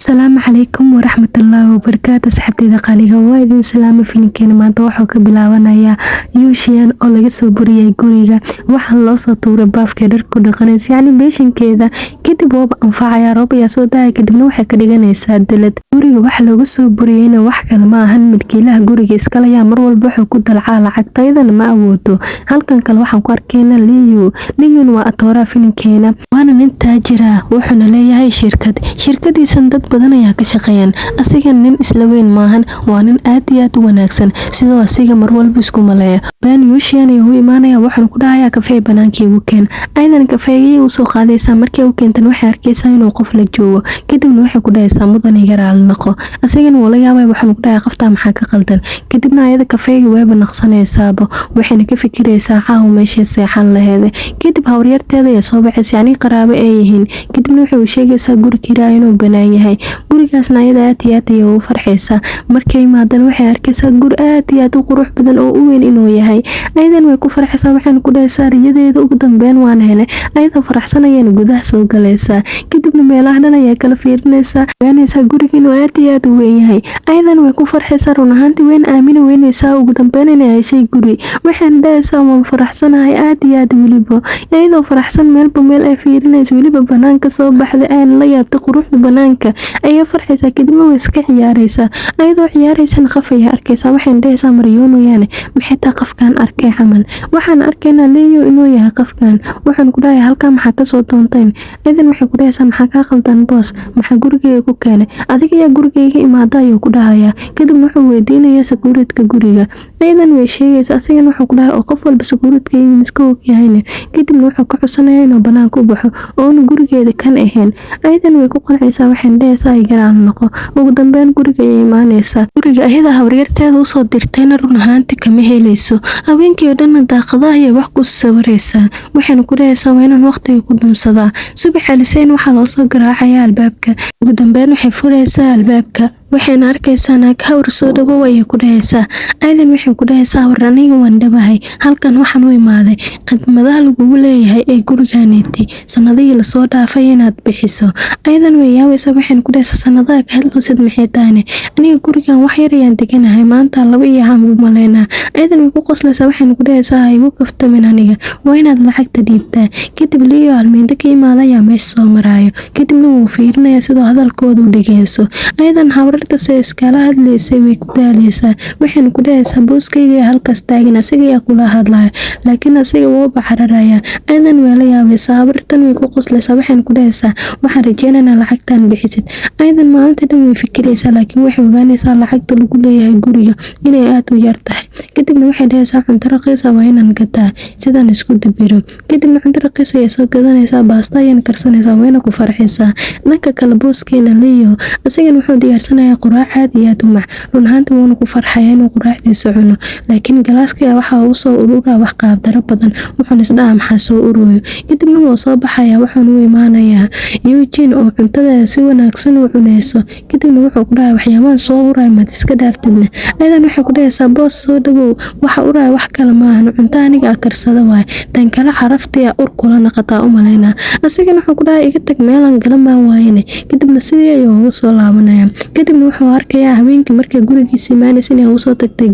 Asalaamu calaykum waraxmatullaahi wabarakaatu asxaabtayda qaaliga waa idin salaamo filinkeena maanta waxuu ka bilaabanayaa Yuushiyan oo laga soo buriyay guriga waxaan loo soo tuuray baafka dharka ku dhaqanaysa yacni beeshinkeeda kadib waba anfacaya roob ayaa soo daaya kadibna waxay ka dhiganaysaa dalad guriga wax lagu soo buriyayna wax kale ma ahan milkiilaha guriga iskale ayaa mar walba wuxuu ku dalcaa lacagtaydana ma awoodo halkan kale waxaan ku arkaynaa liyun waa atooraha filinkeena waana nin taajir ah wuxuuna leeyahay shirkadiisan dad badan ayaa ka shaqeeyaan asigan nin isla weyn maahan waa nin aad iyo aad u wanaagsan sidoo asiga mar walba isku maleeya baan Yuushiyan ayuu imaanaya waxaan ku dhahayaa kafee banaankii uu keen aydan kafeeyay uu soo qaadaysaa markii uu keentan waxay arkaysaa inuu qof la joogo kadibna waxay ku dhahaysaa mudan iga raali noqo asigan wuu la yaabay waxaan ku dhahayaa qafta maxaa ka qaldan kadibna ayada kafeeyay wayba naqsanaysaaba waxayna ka fikiraysaa caawa meesha seexan laheed kadib hawryarteeda ayaa soo baxaysa yacni qaraabo ay yihiin kadibna waxay u sheegaysaa guri kiraa inuu banaan yahay gurigaasna ayada aad iyo aad ayay u farxaysaa markay imaadana waxay arkaysaa guri aad iyo aad u qurux badan oo u weyn inuu yahay ayadan way ku farxaysaa waxaan ku dhahaysaa riyadeeda ugu dambeyn waan helay ayadoo faraxsanayeen gudaha soo galaysaa kadibna meelaha dhan ayaa kala fiirinaysaa ogaanaysaa guriga inuu aad iyo aad u weyn yahay ayadan way ku farxaysaa run ahaantii weyn aamina weynaysaa ugu dambeyn inay heshay guri waxaan dhahaysaa waan faraxsanahay aad iyo aad weliba ayadoo faraxsan meelba meel ay fiirinayso weliba banaanka soo baxday ayna la yaabtay quruxda banaanka ayaa farxaysaa kadibna way iska ciyaaraysaa ayadoo ciyaaraysana qaf ayaa arkaysaa waxaan dhahaysaa maryoon yaane maxay taa qafkan arkay camal waxaan arkaynaa leeyo inuu yahay qafkan waxaan ku dhahayaa halkaa maxaa kasoo doontayn ayadan waxay ku dhahaysaa maxaa kaa qaldan boos maxaa gurigeyga ku keenay adiga ayaa gurigeyga imaada ayuu ku dhahayaa kadibna wuxuu weydiinayaa sakuuradka guriga ayadan way sheegaysaa asigan wuxuu ku dhahay oo qof walba sakuuradka miska og yahayna kadibna wuxuu ka xusanaya inuu banaanka u baxo oona gurigeeda kan ahayn ayadan way ku qancaysaa waxaan dhahaysaa ay garaan noqo ugu dambeyn guriga ayay imaanaysaa guriga ayada hawryarteeda usoo dirtayna run ahaanti kama helayso habeenkii oo dhanna daaqadaha ayay wax ku sawiraysaa waxayna ku dhahaysaa waa inaan waqtiga ku dhunsadaa subax aliseyn waxaa loo soo garaacayaa albaabka ugu dambeyn waxay furaysaa albaabka waxayna arkaysaa naag hawr soo dhawow ayay ku dhahaysaa ayadan waxay ku dhahaysaa war aniga waan dhabahay halkan waxaan u imaaday khidmadaha lagugu leeyahay ee gurigaaniti sanadihii lasoo dhaafay inaad bixiso ayadan way yaabaysaa waxayna ku dhahaysaa sanadaha ka hadloosid maxay tahane aniga gurigan wax yar ayaan deganahay maanta 2 iyo waxaan u maleynaa ayadan way ku qoslaysaa waxayna ku dhahaysaa ha igu kaftamin aniga waa inaad lacagta dhiibtaa kadib liyo halmeenda ka imaada ayaa meesha soo maraayo kadibna wuu fiirinayaa sidoo hadalkooda u dhegeyso ayadan se iskala hadlaysay way ku daalaysaa waxayna ku dhahaysaa booskayga halkaas taagan asiga ayaa kula hadlaya laakiin asiga wuu baxararaya ayadan way la yaabaysaa habartan way ku qoslaysaa waxayna ku dhahaysaa waxaan rajeynaynaa lacagtan bixisid ayadan maalinta dhan way fikiraysaa laakiin waxay ogaanaysaa lacagta lagu leeyahay guriga inay aad u yar tahay kadibna waxay dhahaysaa cunto raqiis ah waa inaan gataa sidaan isku dabiro kadibna cunto raqiis ayaa soo gadanaysaa baasta ayaan karsanaysaa wayna ku farxaysaa dhanka kale booskeena leeyo asigan wuxuu diyaarsanaya quraac aad iyo aad u mac run ahaantii wuuna ku farxaya inuu quraacdiisa cuno laakiin galaaska waxaa uu soo ururaa wax qaabdaro badan wuxuuna isdhaha maxaa soo urooyo kadibna wuu soo baxaya wuxuuna u imaanayaa Eugene oo cuntada si wanaagsan u cunayso kadibna wuxuu ku dhahay waxyaabahan soo uray mad iska dhaaftidna ayadan waxay ku dhahaysaa boos soo dhawow waxa uray wax kale maahan cunto aniga karsada waay tan kale xaraftii ur kula naqataa u maleynaa asigana wuxuu ku dhahay iga tag meelan galan baan waayne kadibna sidii ayuu ugu soo laabanaya kadibna wuxuu arkayaa habeenkii markay gurigiisa imaanaysa inay u soo tagtay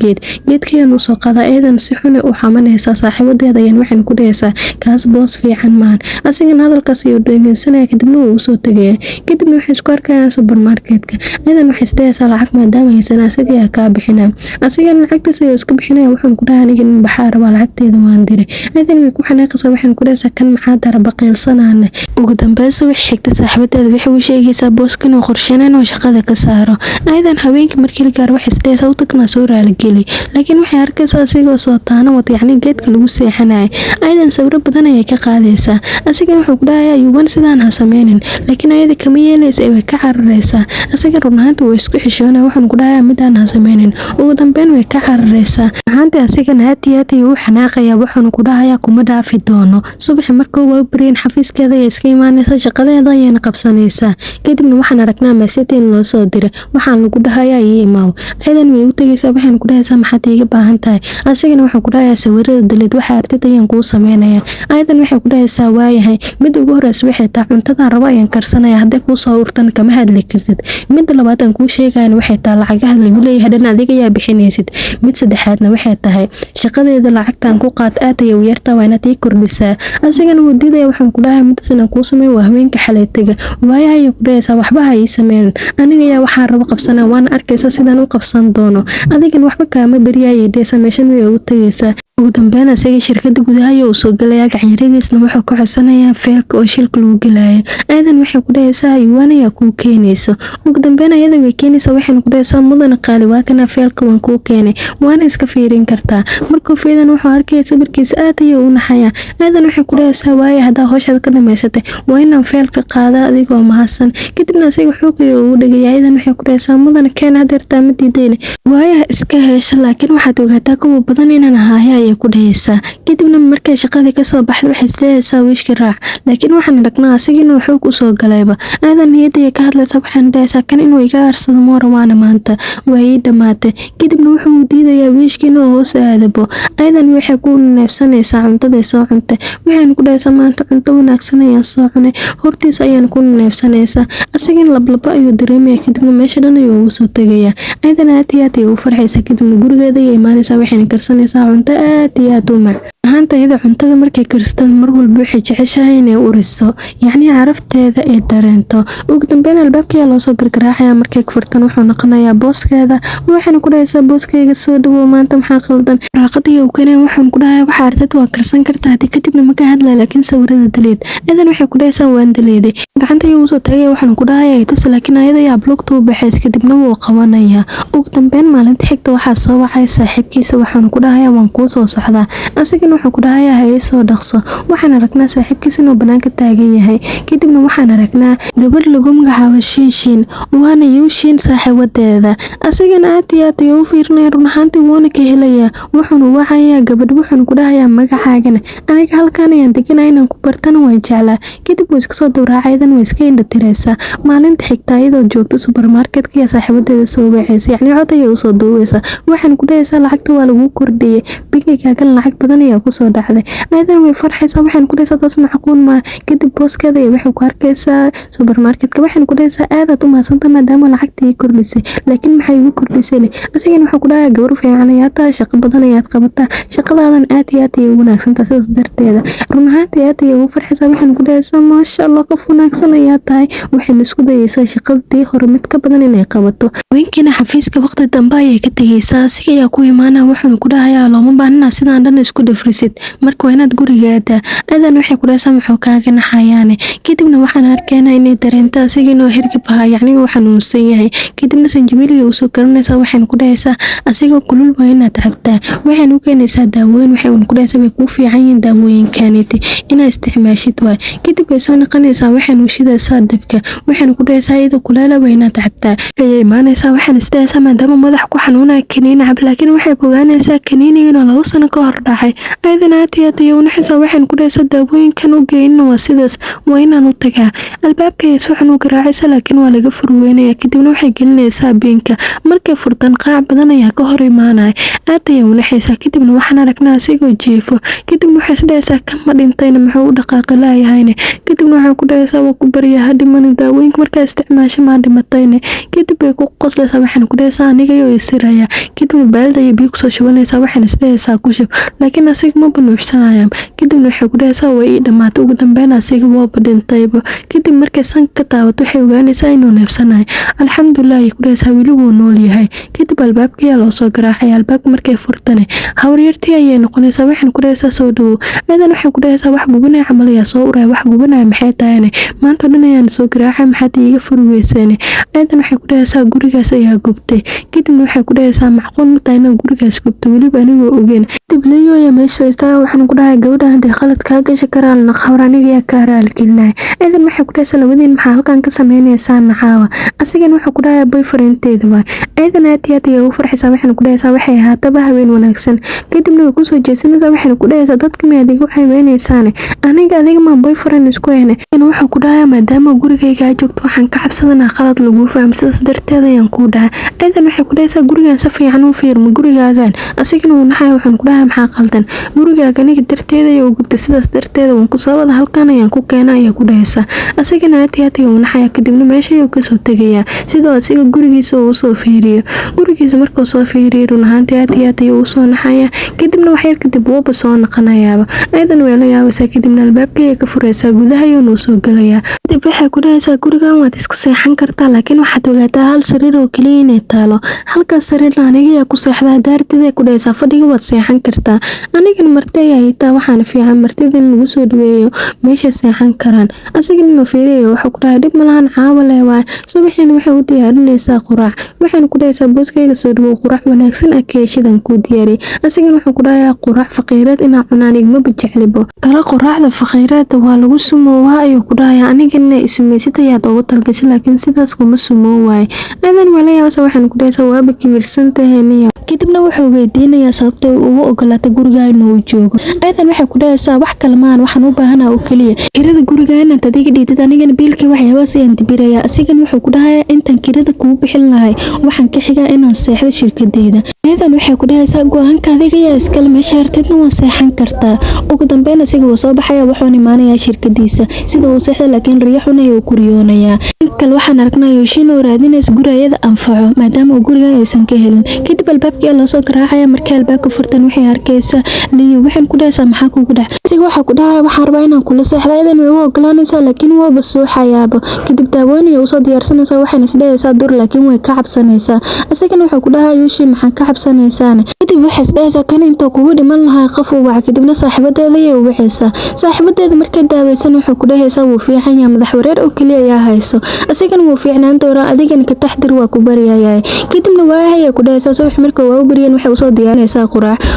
geedkayaan u soo qadaa ayadan si xun u xamanaysaa saaxiibadeeda ayaan waxaan ku dhahaysaa kaas boos fiican maahan asigan hadalkaas ayuu dhegeysanaya kadibna wuu usoo tagaya kadibna waxay isku arkayaan supermarketka ayadan waxay isdhahaysaa lacag maadaama haysan asiga ayaa kaa bixinaa asigan lacagtiisa ayuu iska bixinaya wuxuun ku dhahay aniga nin baxaa rabaa lacagteeda waan diray ayadan way ku xanaaqaysaa waxaan ku dhahaysaa kan maxaa dara baqiilsanaana ugu dambaysa waxay xigtay saaxiibadeeda waxay u sheegaysaa booska inuu qorsheynayno oo shaqada ka saaro ayadan habeenkii markii la gaaro waxay isdhahaysaa u tagnaa soo raaligeli laakiin waxay arkaysaa asigoo soo taano wata yacni geedka lagu seexanaya ayadan sawiro badan ayay ka qaadaysaa asigan wuxuu ku dhahayaa yuuban sidaan ha sameynin laakiin ayada kama yeelaysa way ka cararaysaa asiga run ahaantii wuu isku xishoonaya waxaan ku dhahayaa midaan ha sameynin ugu dambeyn way ka cararaysaa ahaantii asigana aad iyo aad ayuu u xanaaqayaa wuxuuna ku dhahayaa kuma dhaafi doono. Subaxi markuu waa bareen xafiiskeeda ay iska imaanaysaa shaqadeeda ayayna qabsanaysaa. Kadibna waxaan aragnaa message in loo soo diray waxaan lagu dhahayaa ii imaaw. Aydan way u tagaysaa waxaan ku dhahaysaa maxaad iiga baahan tahay. Asigana wuxuu ku dhahayaa sawirada daleed waxa artid ayaan kuu sameynaya. Aydan waxay ku dhahaysaa waayahay mid ugu horeysa waxay tahay cuntada rabo ayaan karsanaya haddii kuu soo urtan kama hadli kartid. Mid labaad aan kuu sheegayna waxay tahay lacagaha lagu leeyahay dhan adiga ayaa bixinaysid. Mid saddexaadna waxay tahay shaqadeeda lacagtaan ku qaad aad ayay u yartaa waa inaad ii kordhisaa. Asigana wuu diidaya waxaan ku dhahay midaas inaan kuu sameeyo waa haweenka xalay taga. Waayahay ku dhahaysaa waxba ha ii sameyn. Aniga ayaa waxaan rabo qabsanaa waan arkaysaa sidaan u qabsan doono. Adigan waxba kaama baryaayay dheesa meeshan way u tagaysaa. ugu dambeyn asaga shirkada gudaha uu soo galaya gacanyaradiisna wuxuu ka codsanayaa feelka oo shilka lagu galaayo. Aydan waxay ku dhahaysaa yuwanaya kuu keenayso. Ugu dambeyn ayada way keenaysaa waxayna ku dhahaysaa mudana qaali waa kana feelka waan kuu keenay waana iska fiirin kartaa. Markuu fiidan wuxuu arkay sawirkiisa aad ayuu u naxayaa. Aydan waxay ku dhahaysaa waaya hadaa hawshaad ka dhameysatay waa inaan feelka qaada adigoo mahadsan. Kadibna asaga xoogay uu dhagay. Aydan waxay ku dhahaysaa mudana keen hadeertaa ma diidayna waaya iska hesha laakiin waxaad ogaataa kuwa badan inaan ahaaya ayay ku dhahaysaa. Kadibna markay shaqadii ka soo baxday waxay isleeyaysaa wiishka raac laakiin waxaan aragnaa asaga inuu xoog u soo galayba. Aydan niyadda ka hadlaysaa waxaan dhahaysaa kan inuu iga aarsado ma rabaana maanta waa ii dhamaatay. Kadibna wuxuu diidayaa wiishka inuu hoos aadabo. Aydan waxay ku neefsanaysaa cuntada soo cuntay waxaan ku dhahaysaa maanta cunto wanaagsan ayaan soo cunay hortiisa ayaan ku neefsanaysaa. Asaga lablaba ayuu dareemaya kadibna meesha dhan ayuu ugu soo tagayaa. Aydan aad iyo aad u farxaysaa kadibna gurigeeda ay imaanaysaa waxayna karsanaysaa cunto aad iyo aad u macaan. ahaanta iyada cuntada markay karstaan mar walba waxay jeceshahay inay uriso yacni carafteeda ay dareento. ugu dambeyn albaabka loo soo gargaraacaya markay ku furtaan wuxuu noqonayaa booskeeda waxayna ku dhahaysaa booskeyga soo dhawow maanta maxaa qaldan. raaqadii uu keenay waxaan ku dhahay waxa artad waa karsan kartaa hadii kadibna ma ka hadlay laakiin sawirada daleed. Aydan waxay ku dhahaysaa waan daleeday gacanta ayuu soo tagay waxaan ku dhahay ay tus laakiin ayada ayaa blockta u baxays kadibna wuu qabanaya. ugu dambeyn maalinta xigta waxaa soo wacay saaxiibkiisa waxaan ku dhahay waan kuu soo socdaa. asigana wuxuu ku dhahay hay soo dhaqso. waxaan aragnaa saaxiibkiisa inuu banaanka taagan yahay. kadibna waxaan aragnaa gabar lagu magacaabo Shinshin waana Yushin saaxiibadeeda. asigana aad iyo aad ayuu u fiirnay run ahaantii wuuna ka helayaa. wuxuuna wacayaa gabadh wuxuuna ku dhahayaa magacaagana aniga halkaan ayaan deganaa inaan ku bartana waan jeclaa. kadib wuu iska soo dawraacaydan way iska indha tiraysaa. maalinta xigta iyadoo joogto supermarketka iyo saaxiibadeeda soo wacaysa yacni cod ayay u soo duubaysaa. waxaan ku dhahaysaa lacagta waa lagu kordhiyay bigigaagan lacag badan ayaa ku soo dhacday. aydan way farxaysaa waxaan ku dhahaysaa taas macquul ma. kadib booskeeda waxay ku arkaysaa supermarketka waxaan ku dhahaysaa aad u maasanta maadaama lacagta ay kordhisay laakiin maxay ugu kordhisay. asigana wuxuu ku dhahayaa gabar fiican ayaa tahay shaqo badan ayaad qabataa shaqadaadan aad iyo aad ay u wanaagsantahay sidaas darteeda. run ahaantii aad ayay u farxaysaa waxaan ku dhahaysaa maasha Allah qof wanaagsan ayaa tahay. waxayna isku dayaysaa shaqadii hore mid ka badan inay qabato. haweenkina xafiiska waqti dambe ayay ka tagaysaa. asiga ayaa ku imaanaa wuxuuna ku dhahayaa looma baahna sidaan dhan isku dhafrisid marka waa inaad gurigaada. aydan waxay ku dhahaysaa muxuu kaaga naxayaane. kadibna waxaan arkaynaa inay dareento asiga inuu hergab ahaa yacni uu xanuunsan yahay. kadibna sanjabiil u soo karinaysaa waxaan ku dhahaysaa asigoo kulul waa inaad cabtaa. waxaan u keenaysaa daawooyin waxaan ku dhahaysaa way kuu fiican yihiin daawooyinkaaniti inaad isticmaashid waay. kadib way soo noqonaysaa waxaan u shidaysaa dabka waxaan ku dhahaysaa iyadoo kulaala waa inaad cabtaa. ayay imaanaysaa waxaan isdhahaysaa maadaama madax ku xanuunaya kaniini cab laakiin waxay ogaanaysaa kaniiniga inuu 2 sano ka hor dhacay. aydan aad iyo aad ayay u naxaysaa waxaan ku dhahaysaa daawooyinkan u geynina waa sidaas waa inaan u tagaa. albaabka ayay si xun u garaacaysaa laakiin waa laga furweynaya kadibna waxay gelinaysaa biinka. markay furtaan qaac badan ayaa ka hor imaanaya. aad ayay u naxaysaa kadibna waxaan aragnaa asigoo jiifo. kadibna waxay isdhahaysaa kama dhintayna muxuu u dhaqaaqi laayahayne. kadibna waxaan ku dhahaysaa waa ku baryaa dhiman daawooyinka markaa isticmaashay ma dhimatayne. kadib way ku qoslaysaa waxaan ku dhahaysaa aniga ayuu isiraya. kadibna baalda ayay biyo kusoo shubanaysaa waxaan isdhahaysaa ku shub laakiin asiga ma banuuxsanaya. kadibna waxay ku dhahaysaa way ii dhamaatay. ugu dambeyn asiga waaba dhintayba. kadib markay sanka ka taabato waxay ogaanaysaa inuu neefsanayo. alxamdulilah ayay ku dhahaysaa weli wuu nool yahay. kadib albaabka ayaa loo soo garaacaya. albaabka markay furtane hawaryartii ayay noqonaysaa waxaan ku dhahaysaa soo dhawow. aydan waxay ku dhahaysaa wax gubanaya camal ayaa soo uraya wax gubanaya maxay tahayne maanta dhan ayaan soo garaacay maxaad iiga furi weysayne. aydan waxay ku dhahaysaa gurigaas ayaa gubtay. kadibna waxay ku dhahaysaa macquul ma tahay inaan gurigaas gubto weliba anigoo ogeyn. kadib leeyo ayaa meesha istaaga waxaan ku dhahay gabadha hadii khalad kaa gashi karaan la khawr aniga ayaa ka raalgelinaya aydan waxay ku dhahaysaa labadiin maxaa halkan ka sameynaysaa naxaawa asigan wuxuu ku dhahay boyfriendteeda waay aydan aad iyo aad ayay ugu farxaysaa waxaan ku dhahaysaa waxay ahaataba haween wanaagsan kadibna way kusoo jeesanaysaa waxaan ku dhahaysaa dadka ma adiga waxay weynaysaane adiga ma boyfriend isku hene wuxuu ku dhahay maadaama gurigayga aad joogto waxaan ka cabsadanaa khalad lagu fahmo sidaas darteed ayaan ku dhahay aydan waxay ku dhahaysaa gurigan si fiican u fiirmo gurigaagan asigana uu naxay waxaan ku dhahay maxaa qaldan gurigaaga aniga darteed ayuu gubtay sidaas darteed waan ku sabada halkan ayaan ku keenay ayaa ku dhahaysaa asigana aad iyo aad ayuu naxaya kadibna meesha ayuu kasoo tegayaa sidoo asiga gurigiisa uu soo fiiriyo gurigiisa markuu soo fiiriyo run ahaantii aad iyo aad ayuu u soo naxaya kadibna wax yar kadib wuuba soo naqanayaaba aydan way la yaabaysaa kadibna albaabka ayay ka furaysaa gudaha ayuuna soo galayaa kadib waxay ku dhahaysaa gurigan waad iska seexan kartaa laakiin waxaad ogaataa hal sariir oo keliya inay taalo halkaas sariirna aniga ayaa ku seexdaa daarteed ay ku dhahaysaa fadhiga waad seexan kartaa anigana marti ayaa hitaa waxaana fiican martida in lagu soo dhaweeyo meesha seexan karaan asigana inuu fiiriyo wuxuu ku dhahay dhib malahan caawa leh waay subaxiina waxay u diyaarinaysaa quraac waxayna ku dhahaysaa booskayga soo dhawow quraac wanaagsan ah keeshadan kuu diyaariyay asigana wuxuu ku dhahayaa quraac faqiireed inaa cunaan igmaba jeclibo tala quraacda faqiireedda waa lagu sumoowaa ayuu ku dhahayaa anigana isumaysid ayaad ugu talgashay laakiin sidaas kuma sumoo waaye adan walayaabasa waxaan ku dhahaysaa waaba kibirsantaheeniyo kadibna wuxuu weydiinayaa sababta ugu ogolaatay guriga inuu joogo aydan waxay ku dhahaysaa wax kale maan waxaan u baahanaa oo keliya kirada guriga inaad adiga dhiidid anigana biilkii waxyaabaas ayaan dibirayaa asigan wuxuu ku dhahayaa intaan kirada kuu bixin lahay waxaan ka xigaa inaan seexdo shirkadeeda aydan waxay ku dhahaysaa go-aanka adiga ayaa iskale meesha hartidna waa seexan kartaa ugu dambeyn asiga wuu soo baxaya wuxuuna imaanayaa shirkadiisa sida uu seexda laakiin riyaxun ayuu ku riyoonayaa kale waxaan aragnaa Yooshin oo raadinaysa guriyada anfaco maadaama guriga aysan ka helin kadib albaabkii la soo garaacaya markii albaabka furtan waxay arkaysaa liyo waxaan ku dhahaysaa maxaa kugu dhac asiga waxa ku dhahay waxaan rabaa inaan kula seexdo aydan way u ogolaanaysaa laakiin waa basoo xayaabo kadib daawoonaya uu soo diyaarsanaysaa waxaan isdhaysaa dur laakiin way ka cabsanaysaa asigana wuxuu ku dhahay Yooshin maxaa ka cabsanaysaa kadib waxay isdhaysaa kan inta kugu dhiman lahaa qof uu waxa kadibna saaxiibadeeda ay u wixaysaa saaxiibadeeda markay daawaysan wuxuu ku dhahaysaa wuu fiican yahay madax wareer oo kaliya ayaa hayso asigana wuu fiicnaan doonaa adigana ka taxdir waa ku baryayaa kadibna waahaya ku dhahaysaa subax markuu waa u bariyeen waxay u soo diyaarinaysaa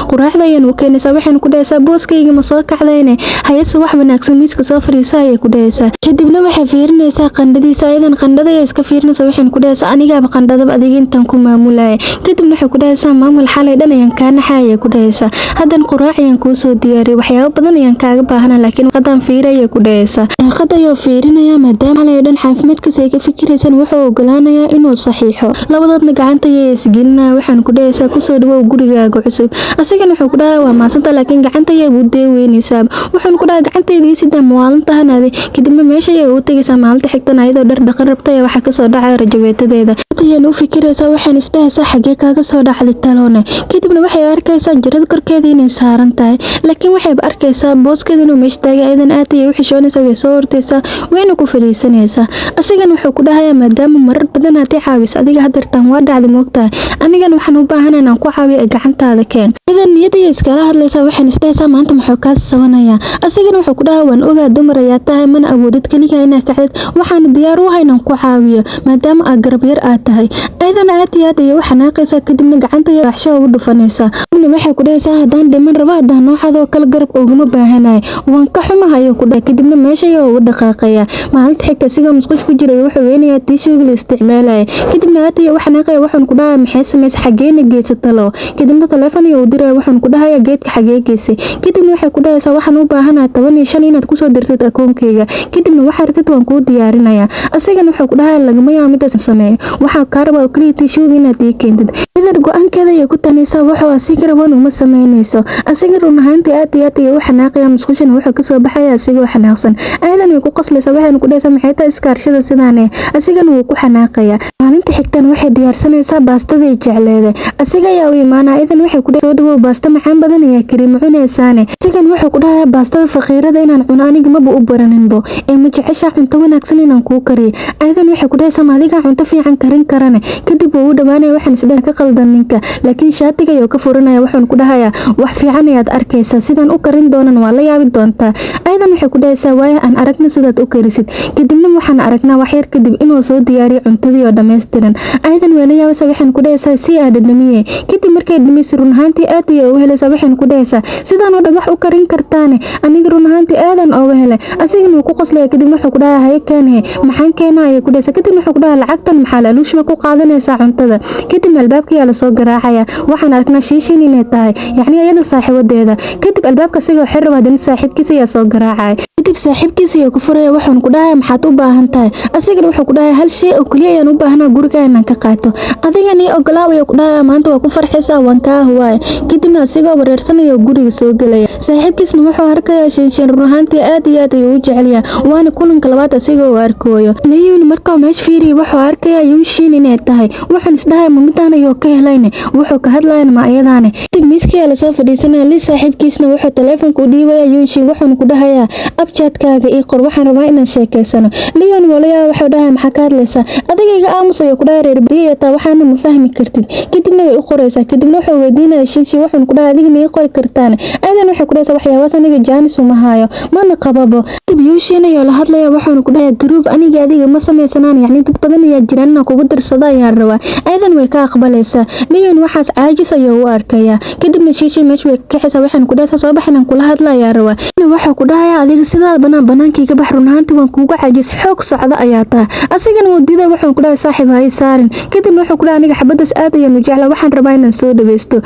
quraacda ayaan u keenaysaa waxaan ku dhahaysaa booskayga ma soo kacdayne hay'adda wax wanaagsan miiska soo fariisa ayay ku dhahaysaa kadibna waxay fiirinaysaa qandhadiisa aydan qandhada ay iska fiirinaysaa waxaan ku dhahaysaa anigaaba qandhada adiga intaan ku maamulay kadibna waxay ku dhahaysaa maamul xalay dhan ayaan ka naxay ku dhahaysaa hadan quraac ayaan ku soo diyaariyay waxyaabo badan ayaan kaaga baahanaa laakiin qadan fiiraya ku dhahaysaa qada ayuu fiirinaya maadaama xalay dhan caafimaadkiisa ay ka fikiraysan wuxuu ogolaanayaa inuu saxiixo labadoodna gacanta ayay isgelinaa waxaan ku dhahaysaa ku soo dhawow gurigaaga cusub asigana wuxuu ku dhahay waa maasanta laakiin gacanta ayay u deeweynaysaa waxaan ku dhahay gacanteedii sida maalintahanade kadibna meesha ayay u tagaysaa maalinta xigtana ayadoo dhar dhaqan rabtay waxa ka soo dhacay rajabeetadeeda ayaan u fikiraysaa waxaan isdhahaysaa xagee kaaga soo dhacday taloone kadibna waxay arkaysaa jirada korkeeda inay saaran tahay laakiin waxay arkaysaa booskeeda inuu meesha taagay aydan aad ayay u xishoonaysaa way soo hortaysaa wayna ku fadhiisanaysaa asigana wuxuu ku dhahayaa maadaama marar badan aad i caawiso adiga hadeertaan waa dhacday moogtahay anigana waxaan u baahanaa inaan ku caawiyo gacantaada keen idan niyadaya iskala hadlaysaa waxaan isdhahaysaa maanta muxuu kaa sabanayaa asigana wuxuu ku dhahaa waan ogaa dumar ayaa tahay mana awoodid keliga inaad kacdid waxaan diyaar u ahay inaan ku caawiyo maadaama aad garab yar aad tahay aydan aad iyo aad ayay u xanaaqaysaa kadibna gacanta ayay waxsho ugu dhufanaysaa kadibna waxay ku dhahaysaa haddaan dhiman rabo haddaan noocaadoo kale garab uguma baahanahay waan ka xumahay ayuu ku dhahay kadibna meesha ayuu ugu dhaqaaqayaa maalinta xigta asigoo musqush ku jiray wuxuu weynayaa tiishuuga la isticmaalaya kadibna aad ayay u xanaaqaya waxaan ku dhahay maxay samaysay xageena geysatalo kadibna taleefon ayuu u diraya waxaan ku dhahayaa geedka xagee geysay kadibna waxay ku dhahaysaa waxaan u baahanahay 15 inaad kusoo dirtid akoonkayga kadibna waxaa rabtid waan kuu diyaarinayaa asigana wuxuu ku dhahayaa lagama yaabo midaas sameeyo waxaa kaa rabaa kaliya tiishuuga inaad ii keentid idan go-aankeeda ayay ku tanaysaa wuxuu asiga raban uma sameynayso asiga run ahaantii aad iyo aad ayay u xanaaqaya musqushana wuxuu kasoo baxaya asigoo xanaaqsan aadan way ku qoslaysaa waxayna ku dhahaysaa maxay tahay iskaarshada sidaane asigana wuu ku xanaaqayaa maalinta xigtan waxay diyaarsanaysaa baastada ay jecleeday asiga ayaa u imaanaa idan waxay ku soo dhawow baasta macaan badan ayaa kariim cunaysaane asigan wuxuu ku dhahayaa baastada faqiirada inaan cuno aniga maba u baraninbo ee ma jeceshaa cunto wanaagsan inaan kuu kariyo aadan waxay ku dhahaysaa maadiga cunto fiican karin karane kadib wuu u dhawaanaya waxaan isdhaha ka qaldan ninka laakiin shaatiga ayuu ka furanaya wuxuuna ku dhahayaa wax fiican ayaad arkaysaa sidaan u karin doonan waa la yaabi doontaa. ayadan waxay ku dhahaysaa waaya aan aragna sidaad u karisid. kadibna waxaan aragnaa wax yar kadib inuu soo diyaariyo cuntadii oo dhammaystiran. ayadan way la yaabaysaa waxaan ku dhahaysaa si aad dhadhamiye. kadib markay dhamayso run ahaantii aad ayay uga helaysaa waxaan ku dhahaysaa sidaan oo dhan wax u karin kartaane aniga run ahaantii aadan uga helay. asigana wuu ku qoslaya kadib wuxuu ku dhahaa haye kaanhe maxaan keenaa ayay ku dhahaysaa. kadib wuxuu ku dhahaa lacagtan maxaa laaluushma ku qaadanaysaa cuntada. kadib albaabka ayaa lasoo garaacaya waxaan aragnaa shiishin inay tahay yacni iyada saaxiibadeeda. kadib albaabka asigoo xir raba hadana saaxiibkiisa ayaa soo garaacaya. kadib saaxiibkiisa ayaa ku furaya wuxuuna ku dhahaa maxaad u baahan tahay. asigana wuxuu ku dhahaa hal shay oo kaliya ayaan u baahnaa guriga inaan ka qaato adigana ii ogolaaw ayuu ku dhahaa maanta waa ku farxaysaa waan kaa huwaay. kadibna asigoo wareersanayo guriga soo gelaya. saaxiibkiisna wuxuu arkayaa shinshin run ahaantii aad iyo aad ayuu u jecel yahay waana kulanka labaad asigoo u arkooyo. Leon markaa meesha fiiriyo wuxuu arkayaa Yushin inay tahay wuxuuna isdhahay mamidan ayuu ka helayne wuxuu ka hadlayna ma ayadaane. kadib miiskii ayaa lasoo fadhiisanaya li saaxiibkiisna wuxuu taleefanka u dhiibaya Yushin wuxuuna ku dhahayaa abjaadkaaga ii qor waxaan rabaa inaan sheekaysano. Leon walayaa wuxuu dhahay maxaa ka hadlaysaa adiga iga aamus ayuu ku dhahay reer badiya taa waxaana ma fahmi kartid. kadibna way u qoraysaa kadibna wuxuu weydiinaya Shinshin wuxuuna ku dhahay adiga ma ii qori kartaan. aadan waxay ku dhahaysaa waxyaabahaas aniga jaanis uma hayo mana qababo. kadib Yushin ayaa la hadlaya wuxuuna ku dhahay group aniga adiga ma samaysanaan yacni dad badan ayaa jiraan inaan kugu darsada ayaan rabaa. aadan way ka aqbalaysaa. Leon waxaas caajis ayuu u arkayaa. kadibna Shinshin meesha way ka kaxaysaa waxaan ku dhahaysaa soo bax inaan kula hadlayaa rabaa. wuxuu ku dhahayaa adiga sidaad banaankii ka bax run ahaantii waan kuugu caajis xoog socda ayaa tahay. asigana wuu diiday wuxuuna ku dhahay saaxiib ha ii saarin. kadibna wuxuu ku dhahay aniga xabadaas aad ayaan u jeclaa waxaan rabaa inaan soo dhaweysto.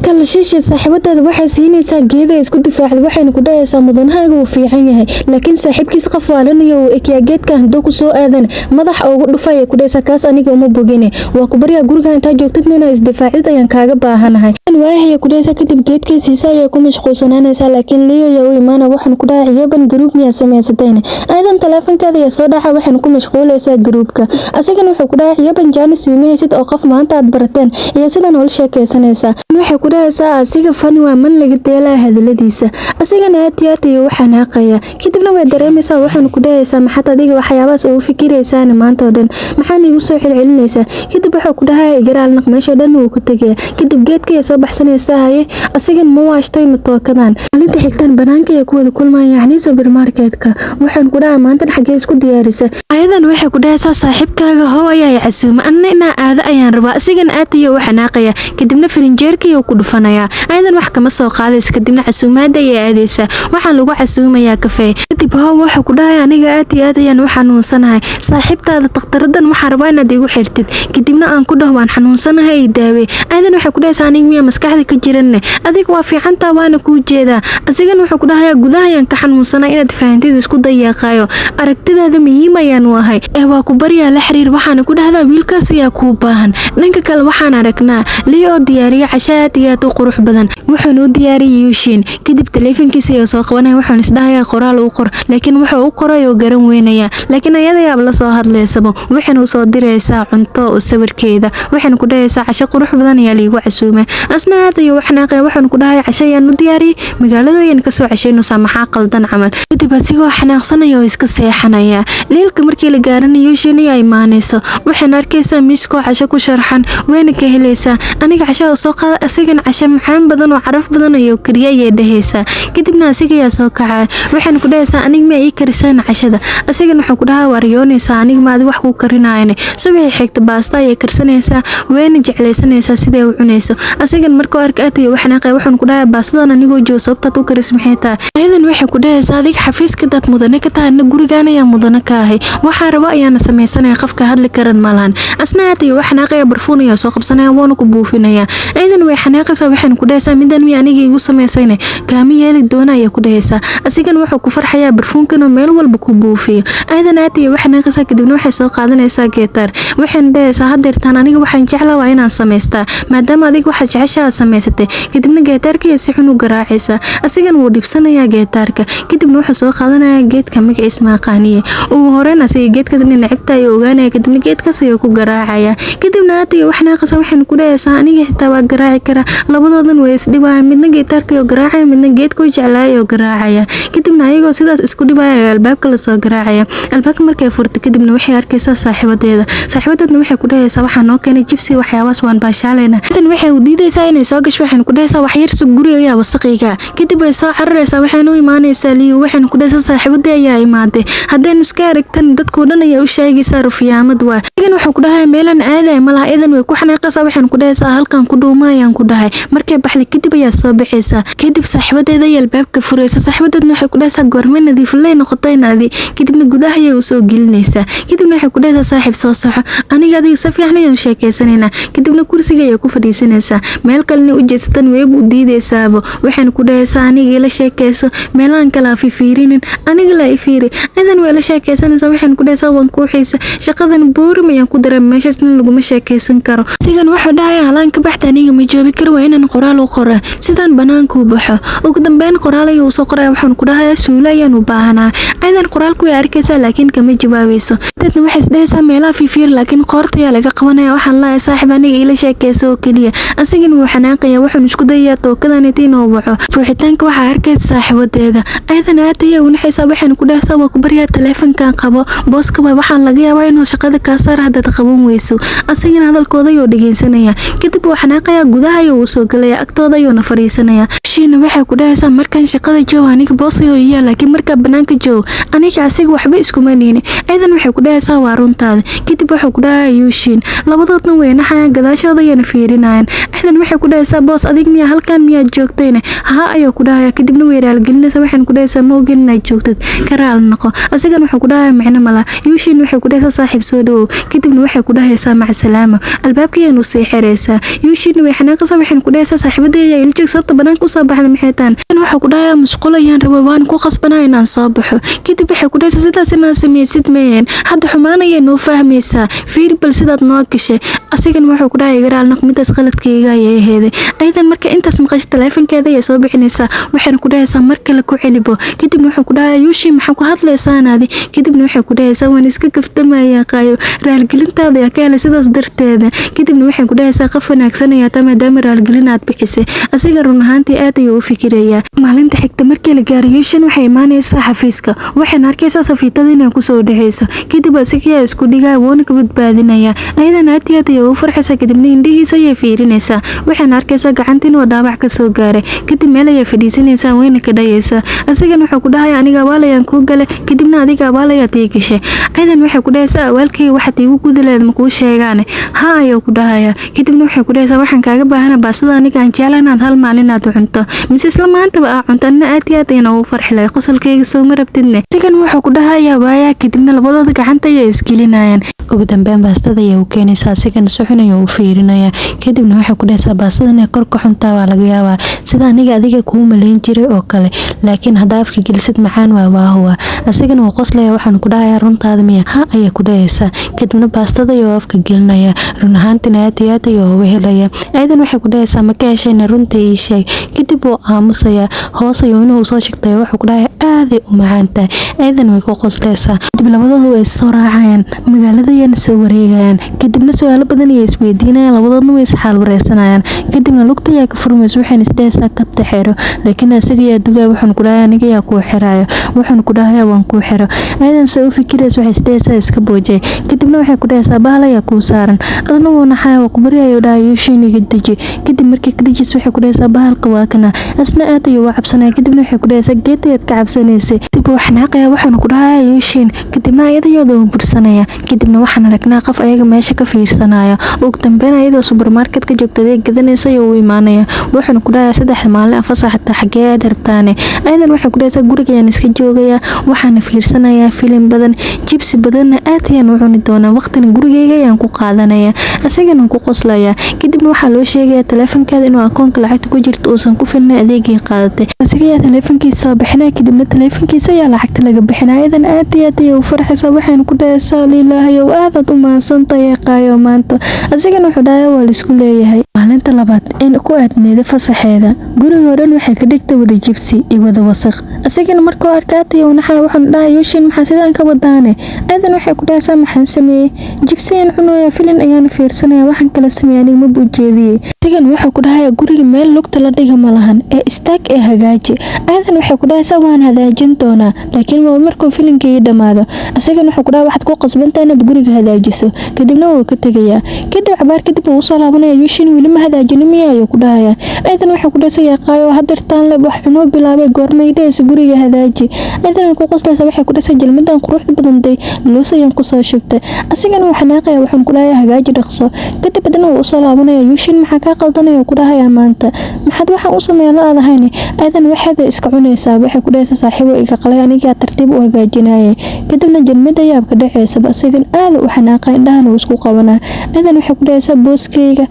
kala Shinshin saaxiibadeeda waxay siinaysaa geeda isku difaacday waxayna ku dhahaysaa mudanahaaga wuu fiican yahay laakiin saaxiibkiisa qof waalanayo uu ekiyaa geedkan hadduu ku soo aadan madax ugu dhufaya ku dhahaysaa kaas aniga uma bogine waa ku baryaa guriga intaa joogtidna inaa isdifaacid ayaan kaaga baahanahay. waahaya ku dhahaysaa kadib geedkiisa ayay ku mashquulsanaanaysaa laakiin Leo ayaa u imaana waxaan ku dhahay iyaban group miyaa samaysatayna. aadan taleefankeeda ayaa soo dhaca waxaan ku mashquulaysaa groupka. asigana wuxuu ku dhahay iyaban jaanis mimaysid oo qof maanta aad barateen iyo sidan ula sheekaysanaysaa. waxay ku dhahaysaa asiga fani waa man laga deelaa hadaladiisa. asigana aad iyo aad ayuu u xanaaqaya. kadibna way dareemaysaa waxaan ku dhahaysaa maxaad adiga waxyaabahaas ugu fikiraysaan maanta oo dhan maxaan igu soo celcelinaysaa. kadib wuxuu ku dhahay igaraal naq meesha dhan wuu ku tagaya. kadib geedka ayaa soo baxsanaysaa haye asigana ma waashtayna tookadan. maalinta xigtaan banaanka ayaa ku wada kulmaya yacni supermarketka waxaan ku dhahay maantan xaggee isku diyaarisa. ayadan waxay ku dhahaysaa saaxiibkaaga how ayaa casuuma anna inaa aada ayaan rabaa. asigana aad ayuu u xanaaqaya. kadibna firinjeerka ayuu ku dhufanayaa. ayadan wax kama soo qaadaysa kadibna casuumaada ayay aadaysaa waxaan lagu casuumayaa kafee. kadib how wuxuu ku dhahay aniga aad iyo aad ayaan u xanuunsanahay saaxiibtaada dakhtaradan waxaan rabaa inaad igu xirtid. kadibna aan ku dhaho waan xanuunsanahay daawe. ayadan waxay ku dhahaysaa aniga miyaa maskaxda ka jiranne adiga waa fiicantaa waana kuu jeedaa. asigana wuxuu ku dhahayaa gudaha ayaan ka xanuunsanaa inaad fahamtid isku dayaaqaayo aragtidaada muhiim ayaan u ahay waa ku baryaa la xiriir waxaana ku dhahdaa wiilkaas ayaa kuu baahan. dhanka kale waxaan aragnaa Leo diyaariye casho aad iyo aad u qurux badan wuxuuna u diyaariyay Yushin. kadib taleefankiisa ayaa soo qabanaya wuxuuna isdhahayaa qoraal u qor laakiin wuxuu u qoray oo garan weynaya laakiin ayada yaab la soo hadlaysaba waxayna u soo diraysaa cunto oo sawirkeeda waxayna ku dhahaysaa casho qurux badan ayaa liigu casuumay. asna aad ayuu u xanaaqay wuxuuna ku dhahay casho ayaan u diyaariyay magaalada ayaan ka soo cashaynaysaa maxaa qaldan camal. kadib asigoo xanaaqsanaya oo iska seexanaya. leelka markii la gaaranayo Yushin ayaa imaanaysa waxayna arkaysaa miiskoo casho ku sharxan wayna ka helaysaa aniga casho soo qaada asigana casho macaan badan oo caraf badan ayuu kariya ayay dhahaysaa. kadibna asiga ayaa soo kacay waxayna ku dhahaysaa aniga ma ii karisaan cashada. asigana wuxuu ku dhahaa waaryoonaysaa aniga ma adi wax ku karinaayane. subaxii xigta baasta ayay karsanaysaa wayna jeclaysanaysaa siday u cunayso. asigana markuu arka aad ayuu u xanaaqay wuxuuna ku dhahaa baastadan anigoo joogo sababtaad u karis maxay tahay. ayadan waxay ku dhahaysaa adiga xafiiska dad mudane ka tahay ana gurigaan ayaa mudane ka ahay waxaa rabo ayaana samaysanaya qofka hadli karan malahan. asna aad ayuu u xanaaqaya barfuun ayaa soo qabsanaya waana ku buufinaya. ayadan way xanaaqaysaa waxayna ku dhahaysaa midan miya aniga igu samaysayne kaama yeeli doona ayaa ku dhahaysaa. asigana wuxuu ku farxayaa barfuunkan oo meel walba ku buufiyo. ayadan aad ayuu u xanaaqaysaa kadibna waxay soo qaadanaysaa geetar waxayna dhahaysaa hadeertaan aniga waxaan jeclaa waa inaan samaystaa maadaama adiga waxaad jeceshaha samaysatay. kadibna geetaarka si xun u garaacaysaa. asigana wuu dhibsanayaa geetaarka. kadibna wuxuu soo qaadanayaa geedka magaciisa maaqaaniye ugu horeyn asiga geedkaas nin nacibta ayuu ogaanaya kadibna geedkaas ayuu ku garaacaya. kadibna aad ayuu u xanaaqaysaa waxayna ku dhahaysaa aniga xitaa waa garaaci kara labadoodan way isdhibaaya midna geetaarka ayuu garaacaya midna geedka u jeclaaya ayuu garaacaya. kadibna ayagoo sidaas isku dhibaya ayaa albaabka lasoo garaacaya. albaabka markay furtay kadibna waxay arkaysaa saaxiibadeeda waxay ku dhahaysaa waxaa noo keenay jibsi waxyaabaas waan baashaa kaaleyna tan waxay u diidaysaa inay soo gasho waxaan ku dhahaysaa wax yar sug guriga ayaa wasaqayga kadib ay soo cararaysaa waxaan u imaanaysaa liyo waxaan ku dhahaysaa saaxiibada ayaa imaaday haddeen iska aragtan dadku dhan ayaa u sheegaysaa rufiyaamad waa idan waxaan ku dhahay meelan aaday malaha idan way ku xanaaqaysaa waxaan ku dhahaysaa halkan ku dhuumayaan ku dhahay markay baxday kadib ayaa soo baxaysaa kadib saaxiibadeeda ayaa albaabka furaysa saaxiibadeedna waxay ku dhahaysaa goorma nadiif lay noqotaynaadi kadibna gudaha ayay u soo gelinaysaa kadibna waxay ku dhahaysaa saaxiib soo saxo aniga adiga si fiican ayaan sheekaysanayna kadibna kursiga ayay ku fadhiisanaysaa meel kalena u jeesatan weeb u diidaysaabo waxaan ku dhahaysaa aniga ila sheekayso meelaan kala fiirinin aniga la fiiri idan way la sheekaysanaysaa waxaan ku dhahaysaa waan ku xiisa shaqadan boorim ayaan ku daray meeshaasna laguma sheekaysan karo sigan waxa dhahay halaan ka baxda aniga ma joobi karo waa inaan qoraal u qoro sidaan banaanka u baxo ugu dambeyn qoraal ayuu soo qoray waxaan ku dhahay suula ayaan u baahanaa idan qoraalku way arkaysaa laakiin kama jawaabayso dadna waxay isdhaysaa meelaha fiir laakiin qoorta ayaa laga qabanaya waxaan lahayaa saaxiib aniga ila sheekayso oo kaliya asigana wuu xanaaqaya waxaan isku dayayaa tookadan inuu baxo buuxitaanka waxa arkaysa saaxiibadeeda idan aad ayay u naxaysaa waxaan ku dhahaysaa waa ku baryaa taleefankan qabo booska waxaan laga yaabaa inuu shaqada ka saar hadda qaban weyso asigana hadalkooda ayuu dhageysanaya kadib wuu xanaaqaya gudaha ayuu soo galaya agtooda ayuu fariisanaya shiina waxay ku dhahaysaa markaan shaqada joog aniga boos ayuu yahay laakiin marka banaanka joog aniga asiga waxba iskuma niini idan waxay ku dhahaysaa waa runtaada kadib wuxuu ku dhahay Yushin labadoodna way naxayaan gadaashooda ayana fiirinayaan idan waxay ku dhahaysaa boos adig miya halkan miya joogtayna ha ayuu ku dhahay kadibna way raal gelinaysaa waxaan ku dhahaysaa ma ogin inay joogtid karaal noqo asigana wuxuu ku dhahay macna mala Yushin waxay ku dhahaysaa saaxiib soo dhaw kadibna waxay ku dhahaysaa mac salaamo albaabka ayuu sii xiraysaa Yushin way xanaaqaysaa waxaan ku dhahaysaa saaxiibadeeda ay iljeeg sabta banaanka soo baxday maxaytaan wuxuu ku dhahay musqul ayaan rabaa waan ku qasbanaa inaan soo baxo kadib waxay ku dhahaysaa sidaas inaan sameeysid meeyeen hadda xumaan ayay noo fahmaysaa fiir bal sidaad noo gashay asigana wuxuu ku dhahay garaal naqmidaas qaladkayga ayay aheeday aydan marka intaas maqasho taleefankeeda ay soo bixinaysaa waxaan ku dhahaysaa mar kale ku celibo kadib wuxuu ku dhahay Yushin maxaa ku hadlaysaa naadi kadibna waxay ku dhahaysaa waan iska kaftamaya qaayo raal gelintaada ayaa ka helay sidaas darteeda kadibna waxay ku dhahaysaa qaf wanaagsan ayaa taa maadaama raal gelin aad bixisay asiga run ahaantii aad ayuu u fikirayaa maalinta xigta markii la gaaray Yushin waxay imaanaysaa xafiiska waxaan arkaysaa safiitada inay ku soo dhaxayso kadib asiga isku dhigay woona ka badbaadinaya aydan aad ayuu u farxaysaa kadibna indhihiisa ayay fiirinaysaa waxaan arkaysaa gacantiin oo dhaawac ka soo gaaray kadib meel ayay fadhiisanaysaa wayna ka dhayaysaa asigana wuxuu ku dhahay aniga waalayaan ku galay kadibna adiga waalayaad ii gashay aydan waxay ku dhahaysaa awaalkay waxaad iigu gudileed ma kuu sheegaan ha ayuu ku dhahaya kadibna waxay ku dhahaysaa waxaan kaaga baahana baasada aniga aan jeclaan inaad hal maalin aad cunto mise isla maantaba aa cunto anna aad ayaan ugu farxi lahay qosolkayga soo ma rabtidne asigan wuxuu ku dhahayaa waaya kadibna labadooda gacanta ayay isgelinayaan ugu dambeyn baastada ayay u keenaysaa asigana suxun ayuu u fiirinaya kadibna waxay ku dhahaysaa baastada inay kor ka xuntaa waa laga yaabaa sida aniga adiga kuu malayn jiray oo kale laakiin haddaa afka gelisid macaan waa huwa asigana wuu qoslaya waxaan ku dhahayaa runtaada miya ha ayay ku dhahaysaa kadibna baastada ayuu afka gelinaya run ahaantina aad ayuu uga helaya aydan waxay ku dhahaysaa ma ka heshayna runta ii sheeg kadib wuu aamusaya hoos ayuu inuu soo sheegtay wuxuu ku dhahayaa aaday u macaantahay aydan way ku qostaysaa kadib labadoodu way soo raacayaan magaalada ayana soo wareegayaan kadibna su'aalo badan ayay isweydiinayaan labadoodna way isxaal wareysanayaan kadibna lugta ayaa ka furmaysa waxayna isdhahaysaa kabta xiro laakiin asiga ayaa dugaa waxaan ku dhahayaa aniga ayaa kuu xiraayo waxaan ku dhahayaa waan kuu xiro aydan se u fikiraysa waxay isdhahaysaa iska boojay kadibna waxay ku dhahaysaa bahal ayaa kuu saaran adna wuu naxaya waa ku bari ayuu dhahay Yushin iga deji kadib markii ka dejis waxay ku dhahaysaa bahalka waa kana asna aad ayuu u cabsanaya kadibna waxay ku dhahaysaa geed ayaad ka cabsanaysay dib uu xanaaqaya waxaan ku dhahayaa Yushin kadibna ayadoo u bursanaya kadibna waxaan aragnaa qof ayaga meesha ka fiirsanaya ugu dambeyn ayadoo supermarket ka joogta adeeg gadanaysa ayuu u imaanaya waxaan ku dhahayaa 3 maalin fasaxta xagee aad rabtaane aydan waxay ku dhahaysaa gurigayaan iska joogaya waxaan fiirsanayaa filim badan jibsi badanna aad ayaan u cuni doonaa waqtina gurigayga ayaan ku qaadanaya asigana ku qoslaya kadibna waxaa loo sheegaya taleefankeeda inuu akoonka lacagta ku jirto uusan ku filnay adeegii qaadatay asiga taleefankiisa soo bixinaya kadibna taleefankiisa ayaa lacagta laga bixinaya aydan aad ayuu u farxaysaa waxaan ku dhahaysaa ilaahay oo aad u maansantahay qaayo maanta asigana wuxuu dhahayaa waa la isku leeyahay maalinta labaad in ku aadneeda fasaxeeda guriga dhan waxay ka dhigtay wada jibsi iyo wada wasaq asigana markuu arkaatay uu naxay waxaan dhahay Yushin maxaa sidaan ka wadaane aydan waxay ku dhahaysaa maxaan sameeyay jibsi aan cunayo filin ayaan fiirsanaya waxaan kala sameeyay ma buujeediyay asigan wuxuu ku dhahayaa guriga meel lugta la dhiga ma lahan ee istaag ee hagaaji. Aadan waxay ku dhahaysaa waan hagaajin doonaa laakiin waa markuu filimkii dhamaado. Asigan wuxuu ku dhahay waxaad ku qasbantahay inaad guriga hagaajiso kadibna wuu ka tagayaa. Kadib cabaar kadib wuu soo laabanaya Yushin weli ma hagaajin miyaa ayuu ku dhahayaa. Aadan wuxuu ku dhasay yaqaayo hadirtaan leh wax cunoo bilaabay goormaydaysa guriga hagaaji. Aadan ku qoslaysa waxay ku dhasay jalmadan quruxda badanday loosayaan ku soo shubtay. Asigan wuxuu xanaaqaya wuxuu ku dhahayaa hagaaji dhaqso. Kadib badana wuu soo laabanaya Yushin maxaa ka qaldanaya ku dhahayaa maanta maxaad waxa u sameeyay laadahayn. Aadan waxaad iska cunaysaa waxay ku dhasay saaxiibo iga qalay aniga tartiib u hagaajinayay. Kadibna jalmada yaab ka dhacaysa asigan aad u xanaaqay indhahan isku qabanaa. Aadan waxay ku dhasay booskeyga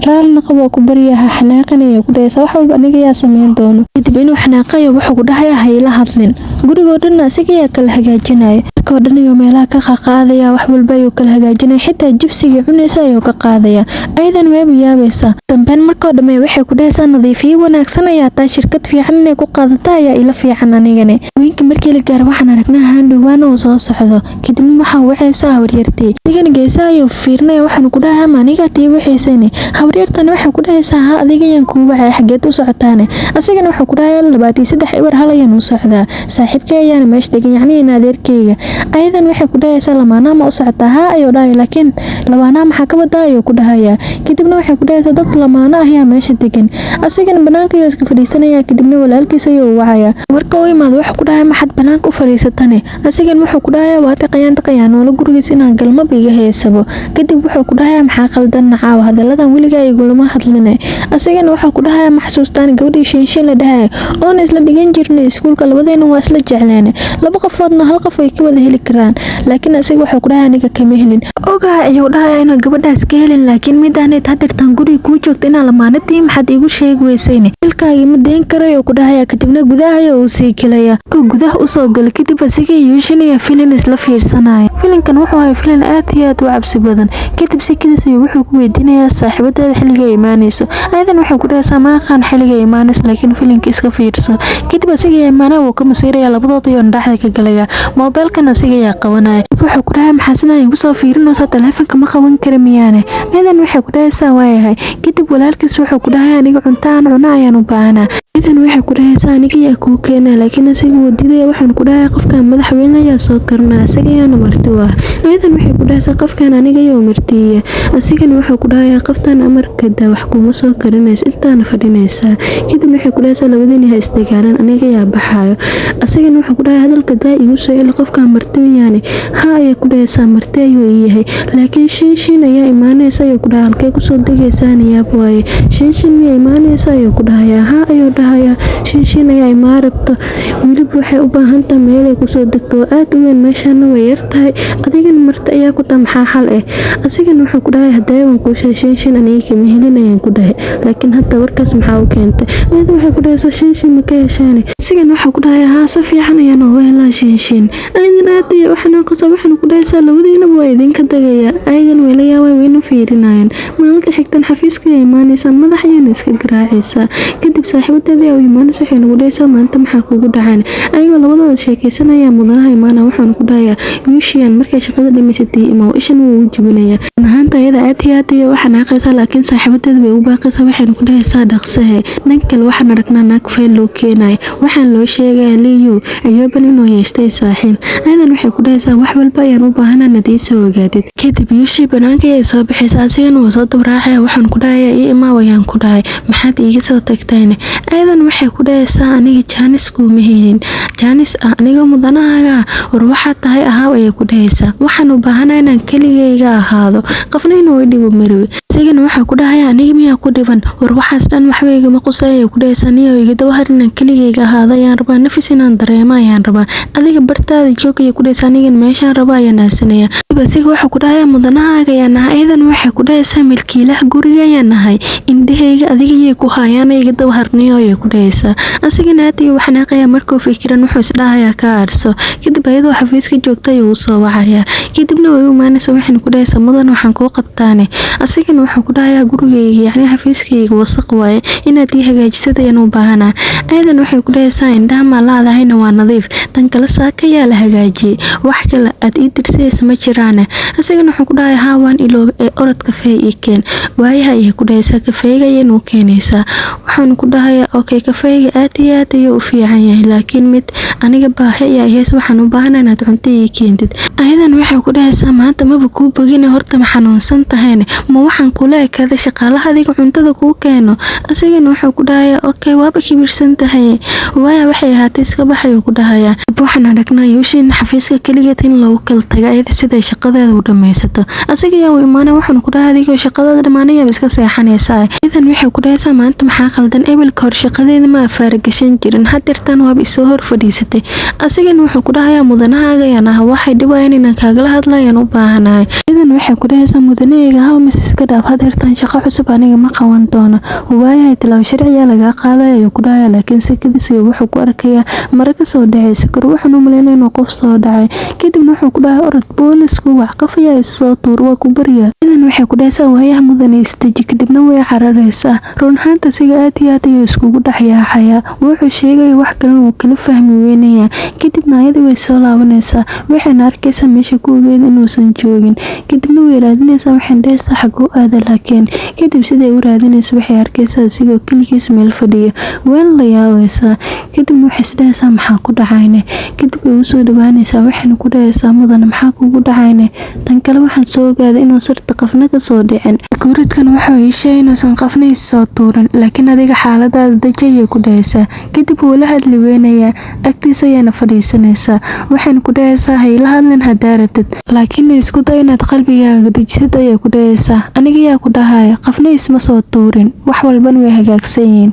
raalna qabo ku bariyaha xanaaqanaya ku dhasay wax walba aniga yaa sameyn doono. Kadib inuu xanaaqayo wuxuu ku dhahayaa hayla hadlin guriga dhan asiga kala hagaajinaya markoo dhan iyo meelaha ka qaadaya wax walba ayuu kala hagaajinaya xitaa jibsiga cunaysa ayuu ka qaadaya. Aadan way yaabaysaa dambeyn markoo dhamay waxay ku dhahaysaa nadiifiye wanaagsan ayaa taa shirkad fiican inay ku qaadataa ayaa ila fiican anigane. Haweenka markii la gaaro waxaan aragnaa handhawaan oo soo socdo kadibna waxa waxaysaa hawaryartay adigan geesaa ayuu fiirnay waxaan ku dhahayaa aniga tii waxaysani hawaryartan waxay ku dhahaysaa ha adiga yaan ku waxay xageed u socotaane. Asigana wuxuu ku dhahayaa 23 eber hal ayaan u socdaa saaxiibkay ayaan meesh degan yacni in adeerkayga. Aadan waxay ku dhahaysaa lamaana ma u socotaa ha ayuu dhahay laakiin lamaana maxaa ka wadaa ayuu ku dhahayaa. Kadibna waxay ku dhahaysaa dad lamaana ah ayaa meesha degan. Asigana banaanka ayuu iska fadhiisanaya kadibna walaalkiis ayuu wacaya marka uu imaado wuxuu ku dhahayaa maxad banaanka u fadhiisatane. Asigan wuxuu ku dhahayaa waa taqayaan oo la gurigiisa inaan galma biga heesabo. Kadib wuxuu ku dhahayaa maxaa qaldan nacaaw hadalladan wiliga igu lama hadlinay. Asigana wuxuu ku dhahayaa ma xasuustaan gabadhii Shinshin la dhahay oo isla dhigan jirnay iskuulka labadeena waa isla jecleen laba qofoodna hal qof ay ka wada heli karaan laakiin asiga wuxuu ku dhahayaa aniga kama helin. Ogaa ayuu dhahayaa inuu gabadhaas ka helin laakiin midaaneed hadirtaan guriga ku joogto inaa lamaanatii maxad igu sheegi weysayne ilkaagi ma deen karayo ku dhahayaa. Kadibna gudaha ayuu sii galaya ku gudaha u soo gal kadib asiga Yushin iyo filim isla fiirsanaya. Filimkan wuxuu ahaa filim aad iyo aad u cabsi badan. Kadib sikadiis ayuu wuxuu ku weydiinayaa saaxiibadeeda xilliga ay imaanayso. Aadan wuxuu ku dhahaysaa ma aqaan xilliga ay imaanayso laakiin filimka iska fiirso. Kadib asiga imaanaa wuu ka masiiraya labadooda iyo dhaxda ka galaya moobilkan asiga ayaa qabanaya. Wuxuu ku dhahayaa maxaa sidan igu soo fiirinaysaa taleefanka ma qaban kara miyaane. Aadan waxay ku dhahaysaa waayahay. Kadib walaalkiis wuxuu ku dhahayaa aniga cuntaan cuna ayaan u baahnaa. Aadan waxay ku dhahaysaa aniga yaa kuu keenay laakiin asiga wuu diiday waxaan ku dhahayaa qofkan madaxweyne ayaa soo karnaa asiga ayaa marti waa. Aadan waxay ku dhahaysaa qofkan aniga ayaa martiya. Asigana wuxuu ku dhahayaa qoftan amarkada wax kuma soo karinayso intaana fadhinaysaa. Kadib waxay ku dhahaysaa labadeen ha isdagaalan aniga ayaa baxaayo. Asigana wuxuu ku dhahayaa hadalka daa igu soo celi qofkan marti miyaane ha ayay ku dhahaysaa marti ayuu yahay laakiin Shinshin ayaa imaanaysa ayuu ku dhahayaa halkee ku soo degaysaan yaab waaye. Shinshin miyaa imaanaysa ayuu ku dhahayaa ha ayuu dhahayaa. Shinshin ayaa imaan rabto weliba waxay u baahan tahay meel ay ku soo degto aad u weyn meeshana way yartahay adigana marti ayaa ku tahay maxaa xal ah. Asigana wuxuu ku dhahayaa haday waan ku sheegay Shinshin aniga kama helinayaan ku dhahay laakiin hadda warkaas maxaa u keentay. Aadan waxay ku dhahaysaa Shinshin ma ka heshaanay. Asigana wuxuu ku dhahayaa ha si fiican ayaan u helaa Shinshin. Aadan aad iyo waxaan qasab waxaan ku dhahaysaa labadiina way idinka tagaya. Aadan way la yaabay wayna fiirinayaan maalinta xigtan xafiiska ay imaanaysaa madax ayaan iska garaacaysaa. Kadib saaxiibadeeda ay imaanaysaa waxay nagu dhahaysaa maanta maxaa kugu dhacay ayagoo labadooda sheekaysanaya mudanaha imaana waxaan ku dhahayaa Yushin markay shaqada dhameysatay imaa ishan wuu jibinaya ahaanta iyada aad iyo aad iyo waxaan aqaysaa laakiin saaxiibadeeda way u baaqaysaa waxaan ku dhahaysaa dhaqsahe nankal waxaan aragnaa naag fayl loo keenay waxaan loo sheegay liyo ayooban inuu yeeshtay saaxiib. Aadan waxay ku dhahaysaa wax walba ayaan u baahanaa nadiisa ogaadid. Kadib Yushin banaanka ay soo baxaysaa asigana wuu soo dabraacaya waxaan ku dhahayaa ii imaa wayaan ku dhahay maxaad iiga soo tagtayne. Aadan waxay ku dhahaysaa aniga Janice kuma helin Janice aniga mudanahaaga war waxaad tahay ahaa ayay ku dhahaysaa waxaan u baahanaa inaan keligayga ahaado qofna inuu dhibo marwe. Asigana wuxuu ku dhahayaa aniga miyaa ku dhiban war waxaas dhan waxba igama qusay ku dhahaysaa niyo iga dawhar inaan keligayga ahaado ayaan rabaa nafis inaan dareemo ayaan rabaa adiga bartaada joog ayay ku dhahaysaa aniga meeshaan rabaa ayaan aasanaya. Asiga wuxuu ku dhahayaa mudanahaaga ayaan nahay. Aadan waxay ku dhahaysaa milkiilaha guriga ayaan nahay indhahayga adiga ayay ku hayaan iga dawharniyo ayay ku dhahaysaa asigana aad ayuu xanaaqaya markuu fikiran wuxuu isdhahayaa ka aarso kadib ayadoo xafiiska joogta ayuu soo wacayaa kadibna way u imaanaysaa waxayna ku dhahaysaa mudan waxaan kuu qabtaane asigana wuxuu ku dhahayaa gurigayga yacni xafiiskayga wasaq waaye inaad ii hagaajisad ayaan u baahanaa aadan waxay ku dhahaysaa indhaha maa laadahayna waa nadiif tan kale saaka yaa la hagaajiyey wax kale aad ii dirsaysa ma jiraane asigana wuxuu ku dhahayaa haa waan iloobe ee orod kafee ii keen waayaha ayay ku dhahaysaa kafeega ayayna u keenaysaa waxaanu ku dhahayaa okay kafeega aad iyo aad ayuu u fiican yahay laakiin mid aniga baahi ayaa hees waxaan u baahanaa inaad cunto ii keentid ayadan waxay ku dhahaysaa maanta maba kuu bogina horta ma xanuunsan tahayne ma waxaan kula ekaaday shaqaalaha adiga cuntada kuu keeno asigana wuxuu ku dhahayaa okay waaba kibirsan tahay waaya waxay ahaatay iska bax ayuu ku dhahayaa waxaan aragnaa yuushiin xafiiska keligeed in lagu kala taga ayada siday shaqadeeda u dhamaysato asiga ayaa u imaanay waxaanu ku dhahay adigoo shaqadada dhammaanayaaba iska seexanaysaa idan waxay ku dhahaysaa maanta maxaa qaldan ebilka hor shaqadeeda ma afaaragashan jirin hadeertaan waaba isoo hor fadhiisatay asigana wuxuu ku dhahayaa mudanahaaga ayaan aha waxay dhibayaan inaan kaagala hadlayaan u baahanahay idan waxay ku dhahaysaa mudanahayga haw mis iska dhaaf hadeertaan shaqo cusub aniga ma qaban doono waayahay tilaabo sharciyaa lagaa qaaday ayuu ku dhahayaa laakiin sikadiis wuxuu ku arkayaa mara kasoo dhacaysa kor waxaan u malaynaya inuu qof soo dhacay kadibna wuxuu ku dhahay orod boolisku wax qof ayaa isoo tuur waa ku baryaa idan waxay ku dhahaysaa waayaha mudane istaji kadibna way cararaysaa run ahaanta siga aad iyo aad ayuu iskugu dhexyaaxayaa wuxuu sheegaya wax kalena uu kala fahmi weynayaa kadibna ayada way soo laabanaysaa waxayna arkaysaa meesha ku ogeed inuusan joogin kadibna way raadinaysaa waxayna dhahaysaa xaguu aada laakiin kadib siday u raadinaysa waxay arkaysaa isigoo keligiis meel fadhiyo weel la yaabaysaa kadibna waxay isdhahaysaa maxaa ku dhacayne kadib way usoo dhawaanaysaa waxayna ku dhahaysaa mudane maxaa kugu dhacayne tan kale waxaan soo ogaaday inuu sirta qafna kasoo dhicin guuridkan wuxuu ii sheegay inuusan qafna isoo tuurin laakiin adiga xaaladaada daji ayay ku dhahaysaa kadib wuu la hadli weynayaa agtiisa ayaana fadhiisanaysaa waxayna ku dhahaysaa hayla hadlin hadaa rabtid laakiin isku day inaad qalbigaaga dejisid ayay ku dhahaysaa aniga yaa ku dhahaya qafna isma soo tuurin wax walban way hagaagsan yihiin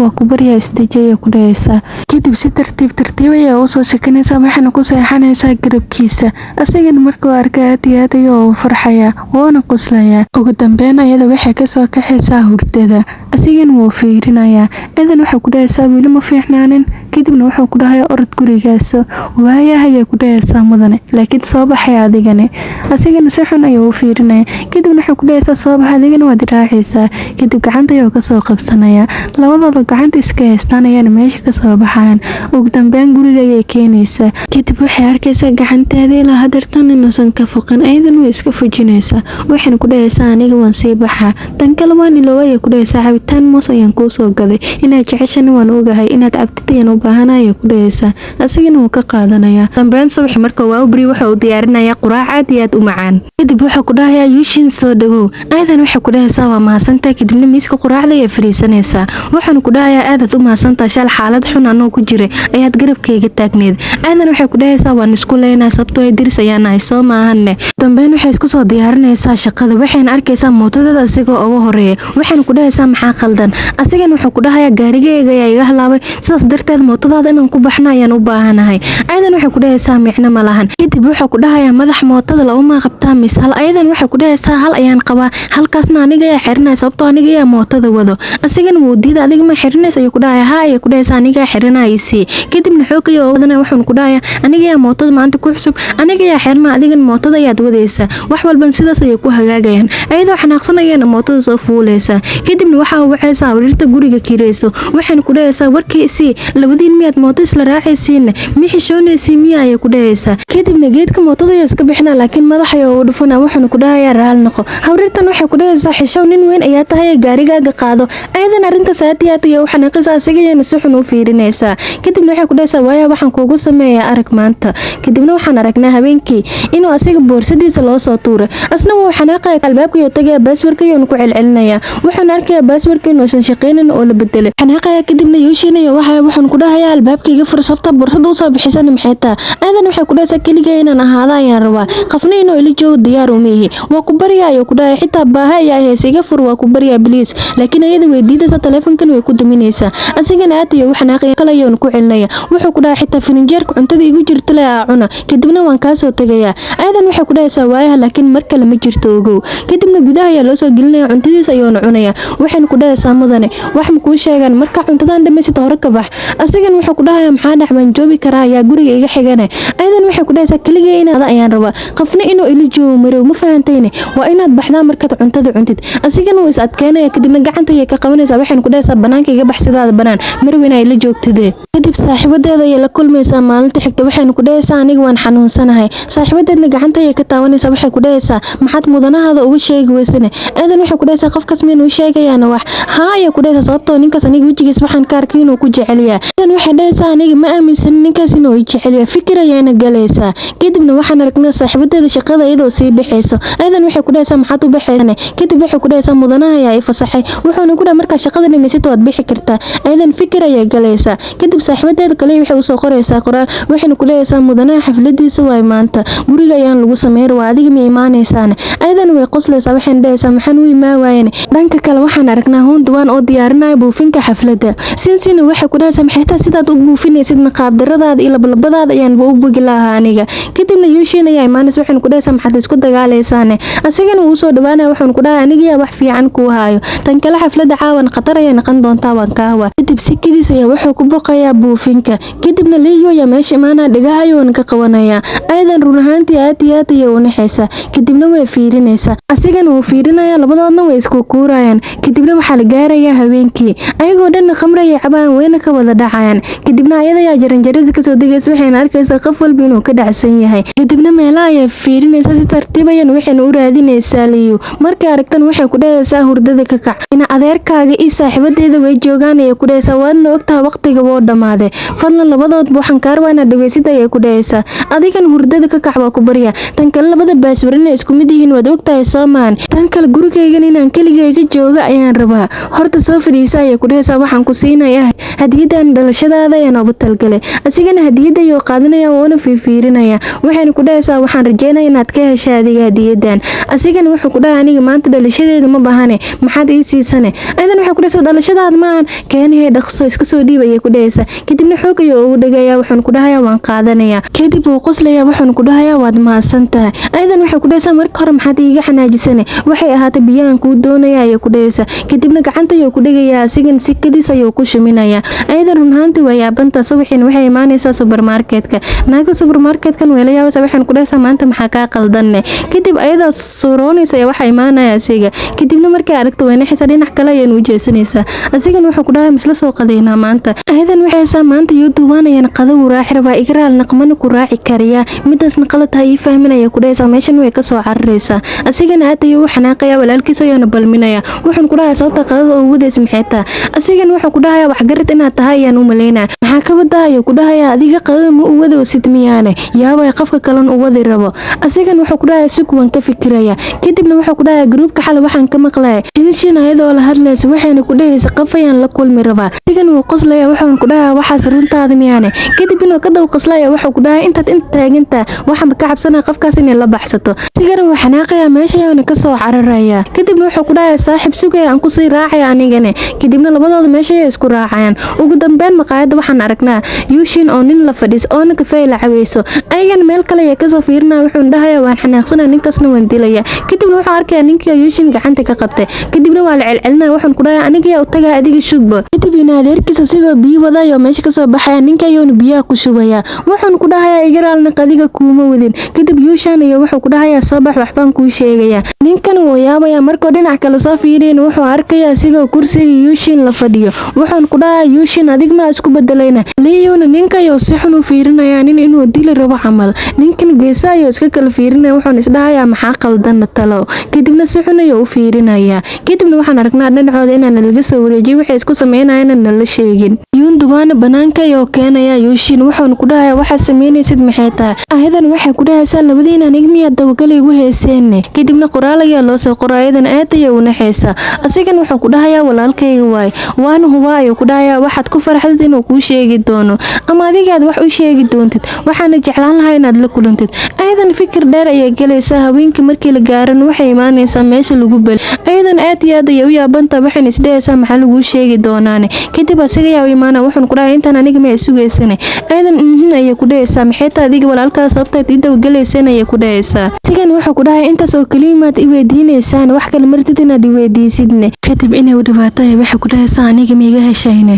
waa ku baryaa isdeji ayay ku dhahaysaa kadib si tartiib ayaa usoo shekanaysaa waxayna ku seexanaysaa garabkiisa asigana markuu arkay aad iyo aad ayuu u farxayaa woona qoslayaa ugu dambeyn ayada waxay kasoo kaxaysaa hurdada asigana wuu fiirinayaa idan waxay ku dhahaysaa weli ma fiicnaanin kadibna wuxuu ku dhahayaa orod gurigaas waayaha ayay ku dhahaysaa mudane laakiin soo baxay adigani asigana si xun ayuu u fiirinaya kadibna waxay ku dhahaysaa soo bax adigana waad raacaysaa kadib gacanta ayuu kasoo qabsanayaa labadooda gacanta iska haystaan ayaana meesha kasoo baxayan ugu dambeyn guriga ayay keenaysaa kadib waxay arkaysaa gacanteeda ilaa hadeertan inuusan ka foqin ayadan way iska fujinaysaa waxayna ku dhahaysaa aniga waan sii baxaa tan kale waan iloowa ayay ku dhahaysaa cabitaan moos ayaan kuu soo gaday inaad jeceshana waan ogahay inaad cabtid ayaan u baahana ayay ku dhahaysaa asigana wuu ka qaadanayaa dambeyn subaxi marka waa ubri waxa uu diyaarinayaa quraac aad iyo aad u macaan kadib wuxuu ku dhahayaa yuushin soo dhawow ayadan waxay ku dhahaysaa waa mahadsantahay kadibna miiska quraacda ayay fadhiisanaysaa waxaanu ku dhahayaa aadaad u mahadsantahay shal xaalad xun anoo ku jiray ayaad garabkayga taagneed aadan waxay ku dhahaysaa waan isku leynaa sababtoo ay diris ayaan nahay soo maahanne dambeyn waxay isku soo diyaarinaysaa shaqada waxayna arkaysaa mootadeeda asigoo ugu horeeya waxayna ku dhahaysaa maxaa qaldan asigana wuxuu ku dhahayaa gaarigayga ayaa iga halaabay sidaas darteed mootadaada inaan ku baxno ayaan u baahanahay aadan waxay ku dhahaysaa micno ma lahan kadib wuxuu ku dhahayaa madax mootada laguma qabtaa mis hal ayadan waxay ku dhahaysaa hal ayaan qabaa halkaasna aniga ayaa xirinaya sababtoo aniga ayaa mootada wado asigana wuu diida adiga ma xirinaysa ayuu ku dhahayaa haa ayay ku dhahaysaa aniga xirinaysi kadibna xoogaya oo wadana wuxuu ku dhahayaa aniga ayaa mootada maanta ku xusub aniga ayaa xirina adigana mootada ayaad wadaysaa wax walban sidaas ayay ku hagaagayaan ayadoo xanaaqsanayana mootada soo fuulaysaa kadibna waxaa wacaysaa warirta guriga kirayso waxayna ku dhahaysaa warkiisii labadiin miyaad mooto isla raacaysiina mi xishoonaysi miya ayay ku dhahaysaa kadibna geedka mootada ayaa iska bixinaa laakiin madaxa oo dhufana wuxuuna ku dhahayaa raal noqo hawrirtan waxay ku dhahaysaa xishow nin weyn ayaa tahay gaarigaaga qaado ayadan arrintaas aad iyo aad ayay u xanaaqaysaa asigayana si xun u fiirinaysaa kadibna waxay ku dhahaysaa waaya waxaan kuugu sameeyaa arag maanta kadibna waxaan aragnaa habeenkii inuu asiga boorsadiisa loo soo tuuray asna wuu xanaaqaya albaabka iyo tagaya baaswarka iyo ku celcelinaya wuxuuna arkayaa baaswarka inuusan shaqaynin oo la bedelay xanaaqaya kadibna yuushiinayo waxaan ku dhahay dhahayaa albaabkayga fur sabta borsada u soo bixisan maxay taa aadan waxay ku dhahaysaa kaliya inaan ahaada ayaan rabaa qafna inuu ila joogo diyaar uma yihi waa ku baryayo ku dhahay xitaa baaha ayaa haysa iga fur waa ku baryaa please laakiin ayada way diidaysaa telefoonkan way ku duminaysaa asigana aad iyo wax naaqay kala yoon ku celinaya wuxuu ku dhahay xitaa fininjeerka cuntada igu jirta la cuna kadibna waan ka soo tagayaa aadan waxay ku dhahaysaa waayaha laakiin mar kale ma jirto ogow kadibna gudaha ayaa loo soo gelinaya cuntadiisa ayuu cunaya waxaan ku dhahaysaa mudane wax ma kuu sheegan marka cuntadan dhameysata hore ka bax asigana wuxuu ku dhahayaa maxaa dhaxban joobi karaa ayaa guriga iga xigane aadan waxay ku dhahaysaa kaliya inaad ayaan rabaa qafna inuu ila joogo marow ma fahantayne waa inaad baxdaa markaad cuntada cuntid asigana way is adkeynaya kadibna gacanta ayay ka qabanaysaa waxaan ku dhahaysaa banaanka iga bax sidaada banaan marow inay ila joogtide kadib saaxiibadeeda ayay la kulmaysaa maalinta xigta waxaan ku dhahaysaa aniga waan xanuunsanahay saaxiibadeedna gacanta ayay ka taabanaysaa waxay ku dhahaysaa maxaad mudanahaada uga sheegi weysane aadan waxay ku dhahaysaa qofkaas miyaan u sheegayaana wax haa ayay ku dhahaysaa sababtoo ninkaas aniga wejigiis waxaan ka arkay inuu ku jecelyaa aadan waxay dhahaysaa aniga ma aaminsan ninkaas inuu i jecelyaa fikir ayaana galaysaa kadibna waxaan aragnaa saaxiibadeeda shaqada iyadoo sii bixayso aadan waxay ku dhahaysaa maxaad u baxaysane kadib waxay ku dhahaysaa mudanaha ayaa i fasaxay wuxuuna ku dhahay markaa shaqada dhamaysato waad bixi kartaa aadan fikir ayaa galaysaa kadib saaxiibadeeda kale waxay usoo qoraysaa qoraal waxayna ku leeyaysaa mudanaha xafladiisa waay maanta guriga ayaan lagu sameeyay waa adiga ma imaanaysaane aadan way qoslaysaa waxaan dhahaysaa maxaan u imaan waayane dhanka kale waxaan aragnaa Hundwaan oo diyaarinaya buufinka xafladda sinsina waxay ku dhahaysaa maxay taa sidaad u buufinaysid qaab daradaada iyo lablabadaada ayaan u bugi lahaa aniga kadibna Yushin ayaa imaanaysa waxaan ku dhahaysaa maxaad isku dagaalaysaane asigana uu soo dhawaanaya waxaan ku dhahay aniga wax fiican ku hayo tan kale xafladda caawan qatar ayay noqon doontaa waan ka hawa kadib sikidiisa ayaa wuxuu ku boqayaa buufinka kadibna Leo ayaa meesha imaanaya dhigahayoon ka qabanaya aadan run ahaantii aad iyo aad ayay u naxaysaa kadibna way fiirinaysaa asigana uu fiirinaya labadoodna way isku kuurayaan kadibna waxaa la gaarayaa habeenkii ayagoo dhan khamri ay cabaan wayna ka wada dhacayaan kadibna ayada ayaa jaranjarada kasoo degaysa waxayna arkaysaa qof walba inuu ka dhacsan yahay kadibna meelaha ayay fiirinaysaa si tartiib ayaan waxayna u raadinaysaa Leo markay aragtan waxay ku dhahaysaa hurdada ka kac ina adeerkaaga iyo saaxiibadeeda way joogaan ayay ku dhahaysaa waadna ogtahay waqtiga wuu dhamaaday fadlan labadoodba waxaan kaa rabaa inaad dhageysid ayay ku dhahaysaa adigan hurdada ka kac waa ku baryaa tan kale labada baaswar inay isku mid yihiin waad ogtahay Soomaan tan kale gurigaygan inaan keligayga jooga ayaan rabaa horta soo fadhiisa ayay ku dhahaysaa waxaan ku siinayaa hadiyadan dhalashadaada ayaan ugu talgalay asigana hadiyada ayuu qaadanaya oo fiirinaya waxayna ku dhahaysaa waxaan rajeynayaa inaad ka hesho adiga hadiyadan asigana wuxuu ku dhahay aniga maanta dhalashadeeda ma bahane maxaad ii siisane aadan waxay ku dhahaysaa dhalashadaada maan keenahay dhaqso iska soo dhiib ayay ku dhahaysaa kadibna xoog ayuu ugu dhagayaa waxaan ku dhahayaa waan qaadanayaa kadib uu qoslayaa waxaan ku dhahayaa waad maasantahay aadan waxay ku dhahaysaa marka hore maxaad iiga xanaajisane waxay ahaatay biyahan kuu doonaya ayay ku dhahaysaa kadibna gacanta ayuu ku dhagayaa asigana sikadiis ayuu ku shuminayaa aadan run ahaantii waa yaabantaa subaxiina waxay imaanaysaa supermarketka naagta supermarketkan way la yaabaysaa waxaan ku dhahaysaa maanta maxaa kaa qaldanne kadib ayada suuroonaysa ayaa waxaa imaanaya asiga kadibna markay aragto way naxaysaa dhinac kale ayaan u jeesanaysaa asigana wuxuu ku dhahay misla soo qadaynaa maanta aadan waxay haysaa maanta Hundwaan ayaan qado u raaxi rabaa igraal naqmana ku raaci kariya midaasna qalad tahay fahminaya ku dhahaysaa meeshan way ka soo cararaysaa asigana aad ayuu xanaaqaya walaalkiisa ayuu balminaya waxaan ku dhahay sababta qadada oo wadeys maxay taa asigana wuxuu ku dhahay wax garad inaad tahay ayaan u maleynaa maxaa ka badaayo ku dhahay adiga qadada ma u wado sidmiyaane yaabay qofka kale u wadi rabo asigana wuxuu ku dhahay sukuwan ka fikiraya kadibna wuxuu ku dhahay groupka xal waxaan ka maqlay jidishin ayadoo la hadlaysa waxayna ku dhahaysaa qof ayaan la kulmi rabaa asigana wuu qoslaya waxaan ku dhahay waxaas runtaada miyaane kadib inuu ka daw qoslaya wuxuu ku dhahay intaad inta taagantaa waxaan ka cabsanaa qofkaas inay la baxsato asigana wuu xanaaqaya meesha ayuu ka soo cararaya kadibna wuxuu ku dhahay saaxiib sugay aan ku sii raacay anigana kadibna labadooda meesha ay isku raacayaan ugu dambeyn maqaayada waxaan aragnaa Yushin oo nin la fadhiis oo kafee la caweyso ayagana meel kale ay ka soo fiirnaa wuxuu dhahayaa waan xanaaqsanaa ninkaasna waan dilaya kadibna wuxuu arkayaa ninkii Yushin gacanta ka qabtay kadibna waa la celcelinaa waxaan ku dhahayaa aniga u tagaa adiga shugba kadib in adeerkiisa sigoo biyo wadayo meesha ka soo baxaya ninka ayuu biyaha ku shubaya waxaan ku dhahayaa igraalna qadiga kuuma wadin kadib Yushin iyo wuxuu ku dhahayaa soo bax waxbaan kuu sheegaya ninkan wuu yaabaya markuu dhinac kale soo fiiriyay wuxuu arkayaa sigoo kursiga Yushin la fadhiyo waxaan ku dhahayaa Yushin adig ma isku bedelayna Leona ninka ayuu si xun u fiirinaya inuu dili rabo camal ninkan geesaha ayuu iska kala fiirinaya wuxuu isdhahayaa maxaa qaldan talo kadibna si xun ayuu u fiirinaya kadibna waxaan aragnaa dhinacooda inaan laga soo wareejiyay waxay isku sameynayaan inaan la sheegin Hundwaan banaanka ayuu keenaya Yushin wuxuu ku dhahayaa waxa sameynaysid maxay tahay aadan waxay ku dhahaysaa labadiina nigmiya dawgal igu heeseen kadibna qoraal ayaa loo soo qoray aadan aad ayuu u naxaysaa asigana wuxuu ku dhahayaa walaalkayga waay waan huwa ayuu ku dhahayaa waxaad ku farxad martid inuu kuu sheegi doono ama adigaad wax u sheegi doontid waxaana jeclaan lahaa inaad la kulantid ayadan fikir dheer ayay galaysaa haweenkii markii la gaaran waxay imaanaysaa meesha lagu bel ayadan aad iyo aad ayay u yaabanta waxaan isdhehaysaa maxaa lagu sheegi doonaane kadib asiga yaa imaana wuxuu ku dhahay intaan aniga ma sugaysane ayadan ayay ku dhahaysaa maxay tahay adiga walaalkaa sababta diidaw galaysan ayay ku dhahaysaa asigan wuxuu ku dhahay intaas oo kalimaad i weydiinaysaan wax kale martid inaad i weydiisidne kadib inay u dhibaatay waxay ku dhahaysaa aniga ma iga heshayne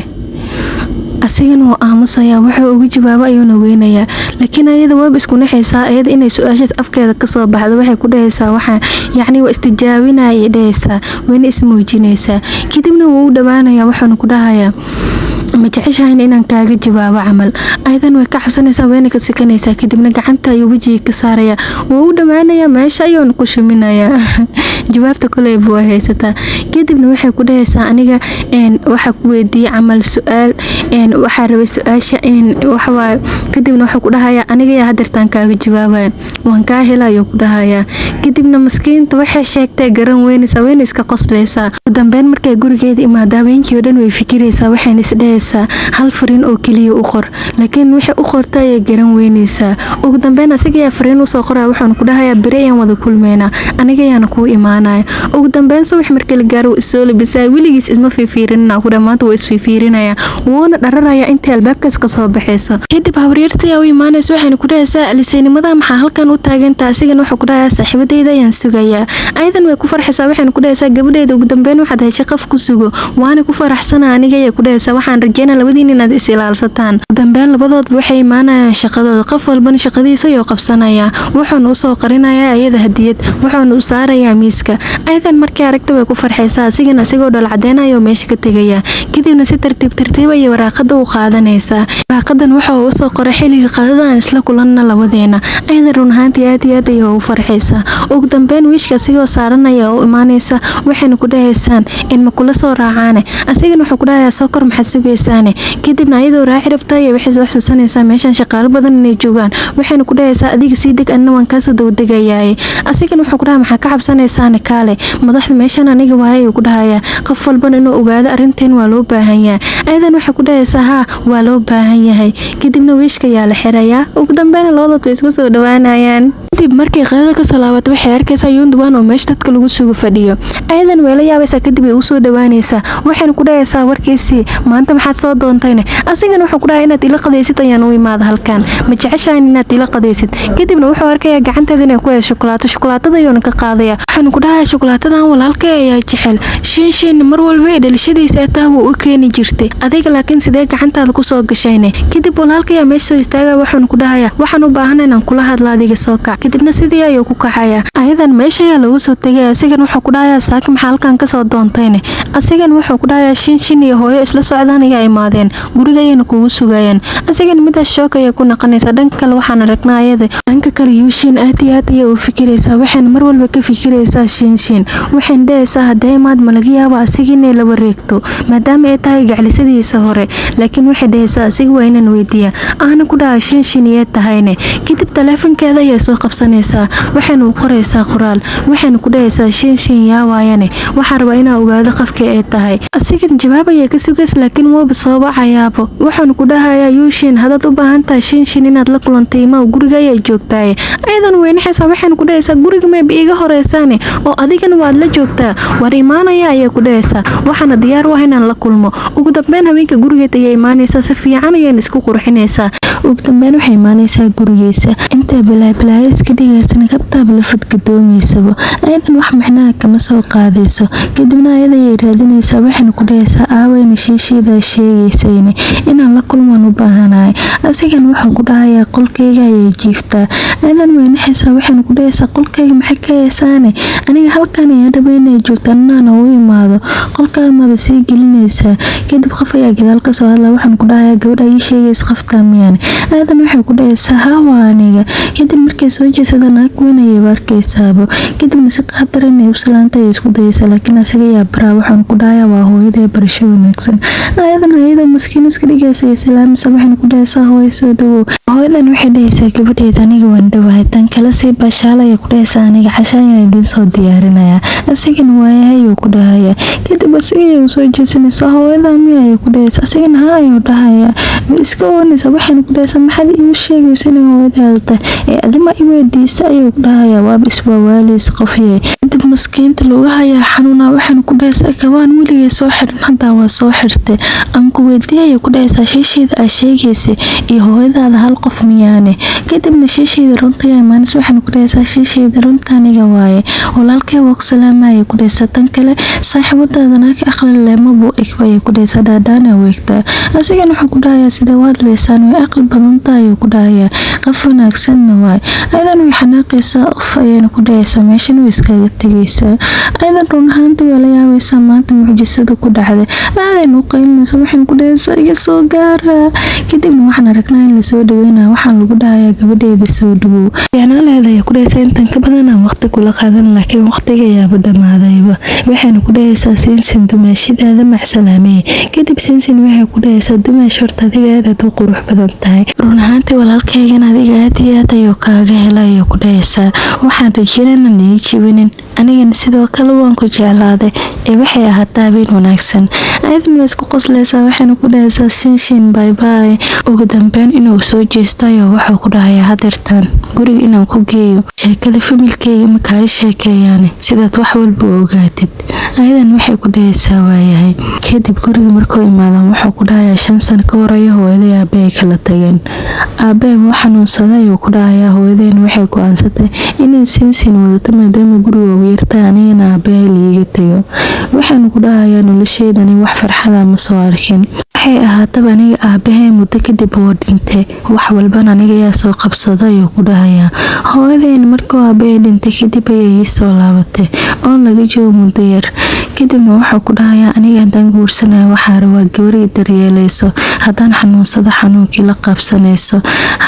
asigan wuu aamusaya wuxuu ugu jawaabo ayuuna weynayaa laakiin ayada waab isku naxaysaa ayada inay su-aashaas afkeeda kasoo baxdo waxay ku dhahaysaa waxaa yacni waa istijaabinayay dhahaysaa wayna ismuujinaysaa kadibna wuu u dhawaanayaa wuxuuna ku dhahayaa ma jeceshahayn inaan kaaga jawaabo camal ayadan way ka cabsanaysaa wayna ka sikanaysaa kadibna gacanta ayuu wejiga ka saarayaa wuu u dhammaanayaa meesha ayuuna ku shuminayaa jawaabta koley buu haysataa kadibna waxay ku dhahaysaa aniga waxaa ku weydiiyey camal su-aal waxaa rabay su-aasha waxawaaye kadibna wuxuu ku dhahayaa aniga yaa hadeertaan kaaga jawaabaya waan kaa hela ayuu ku dhahayaa kadibna maskiinta waxay sheegtay garan weynaysaa wayna iska qoslaysaa ugu dambeyn markay gurigeeda imaada haweenkii oo dhan way fikiraysaa waxayna isdhehaysaa hal fariin oo keliya u qor laakiin waxay u qorta ayay garan weynaysaa ugu dambeyn asiga yaa fariin usoo qoraya wuxuuna ku dhahayaa beri ayaan wada kulmeynaa aniga ayaana kuu imaanaya ugu dambeyn subax markii la gaaro isoo labisaa weligiis isma fiifiirinana ku dhammaanta waa isfiifiirinaya wuuna dhararaya intii albaabkaas kasoo baxayso kadib habaryarta ayaa u imaanaysa waxayna ku dhahaysaa aliseynimada maxaa halkan u taagantaa asigana wuxuu ku dhahayaa saaxiibadeyda ayaan sugayaa ayadan way ku farxaysaa waxayna ku dhahaysaa gabadheeda ugu dambeyn waxaad heshay qof ku sugo waana ku faraxsana aniga ayay ku dhahaysaa waxaan rajeynaa labadiin inaad is ilaalsataan ugu dambeyn labadoodba waxay imaanayaan shaqadooda qof walbana shaqadiisa ayuu qabsanayaa wuxuuna usoo qarinayaa ayada hadiyad wuxuuna u saarayaa miiska ayadan markii aragta way ku farxaysaa asigana asigoo dhal cadeynayo meesha ka tegayaa kadibna si tartiib ayay waraaqada u qaadanaysaa waraaqadan waxa uu usoo qoray xilliga qadada aan isla kulanna labadeena ayadan run ahaantii aad iyo aad ayay ugu farxaysaa ugu dambeyn wiishka asigoo saaranaya oo imaanaysa waxayna ku dhahaysaan in ma kula soo raacaane asigana wuxuu ku dhahayaa soo kor maxaad sugaysaane kadibna ayadoo raaci rabta ayay waxay soo xusuusanaysaa meeshan shaqaalo badan inay joogaan waxayna ku dhahaysaa adiga sii deg anna waan kaasoo dawdegayaaye asigana wuxuu ku dhahaa maxaa ka cabsanaysaane kaale madaxda meeshan aniga waaye ayuu ku dhahayaa qof walban inuu ogaado arrinteen waa loo baahan yahay ayadan waxay ku dhahaysaa haa waa loo baahan yahay kadibna wiishka ayaa la xirayaa ugu dambeyna labadood way isku soo dhawaanayaan kadib markay qadada kasoo laabato waxay arkaysaa yuunduwaan oo meesha dadka lagu sugo fadhiyo ayadan way la yaabaysaa kadib ay usoo dhawaanaysaa waxayna ku dhahaysaa warkiisii maanta maxaad soo doontayne asigana wuxuu ku dhahay inaad ila qadaysid ayaan u imaada halkan ma jeceshahan inaad ila qadaysid kadibna wuxuu arkayaa gacanteeda inay ku hayso shukulaatada ayuuna ka qaadaya waxaanu ku dhahayaa shukulaatadan walaalkay ayaa jecel shiin mar walba dhalashadiisa taa wuu u keeni jirtay adiga laakiin sidee gacantaada kusoo gashayne kadib walaalkay ayaa meesha soo istaaga waxaanu ku dhahayaa waxaan u baahanahay inaan kula hadla adiga soo kac kadibna sidii ayuu ku kacayaa ayadan meesha ayaa lagu soo tegay asigan wuxuu ku dhahayaa saaki maxaa halkan kasoo doontayne asigan wuxuu ku dhahayaa shin iyo hooyo isla socdaan ayaa imaadeen guriga ayayna kugu sugayaan asigan midaas shook ayay ku naqanaysaa dhanka kale waxaan aragnaa ayada dhanka kale yuushiin aad iyo aad ayay u fikiraysaa waxayna mar walba ka fikiraysaa shiin waxayna dhahaysaa haddee imaad ma laga yaabo asiga inay la wareegto maadaama ay tahay gaclisadiisa hore laakiin waxay dhahaysaa asiga waa inaan weydiiyaa aana ku dhaha shiin iyee tahayne kadib taleefankeeda ayay soo qabsanaysaa waxayna u qoraysaa qoraal waxayna ku dhahaysaa shiin yaa waayane waxaa rabaa inaa ogaado qofkii ay tahay asigan jawaab ayay ka sugaysa laakiin wooba soo bacayaabo waxaanu ku dhahayaa yuushiin haddaad u baahan tahay shiin inaad la kulantay imaa guriga ayay joogtaaye ayadan weynaxaysaa waxayna ku dhahaysaa guriga mayba iiga horeysaane oo adigana waad la joogtaa war imaanaya ayay ku dhahaysaa waxaana diyaar u ah inaan la kulmo ugu dambeyn haweenka gurigeed ayay imaanaysaa si fiican ayayna isku qurxinaysaa ugu dambeyn waxay imaanaysaa gurigiisa intaa balaabalaayo iska dhigaysana kabtaaba la fadgadoomaysaba ayadan wax macnaha kama soo qaadayso kadibna ayada ayay raadinaysaa waxayna ku dhahaysaa aawayna shiishiidaa sheegaysayne inaan la kulmaan u baahanahay asigan wuxuu ku dhahayaa qolkayga ayay jiiftaa ayadan weynaxaysaa waxayna ku dhahaysaa qolkayga maxay ka haysaane aniga halkan ayaan rabay inay joogto annana u imaado qolkaaga maba sii gelinaysaa kadib qof ayaa gadaal kasoo hadla waxaan ku dhahayaa gabadha ii sheegaysa qoftaa miyaane ayadan waxay ku dhahaysaa hawa aniga kadib markay soo jeesada naag weyn ayay arkaysaabo kadibna si qaab daran ay u salaanta ay isku dayaysaa laakiin asiga ayaa baraa waxaan ku dhahayaa waa hooyadee barasho wanaagsan ayadan ayadoo maskiin iska dhigaysa ay salaamisa waxayna ku dhahaysaa hooyo soo dhawow hooyadan waxay dhahaysaa gabadheeda aniga waan dhawahay tan kale sii bashaala ayay ku dhahaysaa aniga casha ayaan idiin soo diyaarinayaa asigana waayahay ayuu ku dhahayaa kadib asiga soo jeesanaysa hooyada miyay ku dhaysa asigana ha ayuu dhahaya iska oonaysa waxaan ku dhaysa maxad iigu sheegaysa in hooyadaada adima iweydiisa ayuu dhahaya waaba iswaawaaliis qofiyay kadib maskiinta lagu hayaa xanuuna waxaan ku dhaysa kabaan weligay soo xiran hadda waa soo xirtay aan ku weydiiyay ku dhaysa sheesheeda ay sheegaysa iyo hooyadaada hal qof miyaane kadibna sheesheeda runta ay maanis waxaan ku dhaysa sheesheeda runta aniga waaye walaalkay waa ku salaamay ku dhaysa tan kale saaxiibadaadana ka aqli leema buu ikbay ku dhaysa daadana weegta asigana wuxuu ku dhahayaa sida waad leesaan way aqli badan tahay ku dhahayaa qof wanaagsanna waay aydan way xanaaqaysaa of ayayna ku dhaysa meeshan way iskaga tagaysaa aydan run ahaantii waa la yaabaysaa maanta mucjisada ku dhacday aadan u qaylinaysa waxaan ku dhaysaa iga soo gaara kadibna waxaan aragnaa in la soo dhaweynaa waxaan lagu dhahayaa gabadheeda soo dhawow yana leedahay ku dhaysa intan ka badan aan waqti kula qaadan laakiin waqtiga yaaba dhamaadayba waxaan ku dhaysaa sinsin dumaashidaada macsalaamee kadib sinsin waxay ku dhaysaa dumaash horta adiga aad u qurux badan tahay run ahaantii walaalkaygan adiga aad iyo aad ayuu kaaga helayo ku dhaysaa waxaan rajeynana nii jibinin anigana sidoo kale waan ku jeclaaday waxay ahaataa habeen wanaagsan aydan waa isku qoslaysaa waxayna ku dhaysaa shinshin bye bye ugu dambeyn inuu soo jeestayo wuxuu ku dhahayaa hadeertaan guriga inaan ku geeyo sheekada familkeyga ma kaaga sheekeeyaan sidaad wax walba ogaatid aydan waxay ku dhaysaa waayahay kadib guriga markuu imaadaan wuxuu ku dhahayaa 5 sano ka horeeyo hooyaday aabay kala tageen aabay wuu xanuunsaday oo ku dhahayaa hooyadeen waxay go'aansatay inay sinsin wadato maadaama guriga uu yartay anigana aabay liiga tago waxaan ku dhahayaa nolosheedani wax farxada ma soo arkin waxay ahaataba aniga aabahay muddo kadib oo dhintay wax walbana aniga ayaa soo qabsaday oo ku dhahayaa hooyadeen markuu aabay dhintay kadib ayay soo laabatay oo laga joogo muddo yar kadibna wuxuu ku dhahayaa aniga hadaan guursanayo waxaa rabaa gabar daryeelayso hadaan xanuunsado xanuunkii la qaybsanayso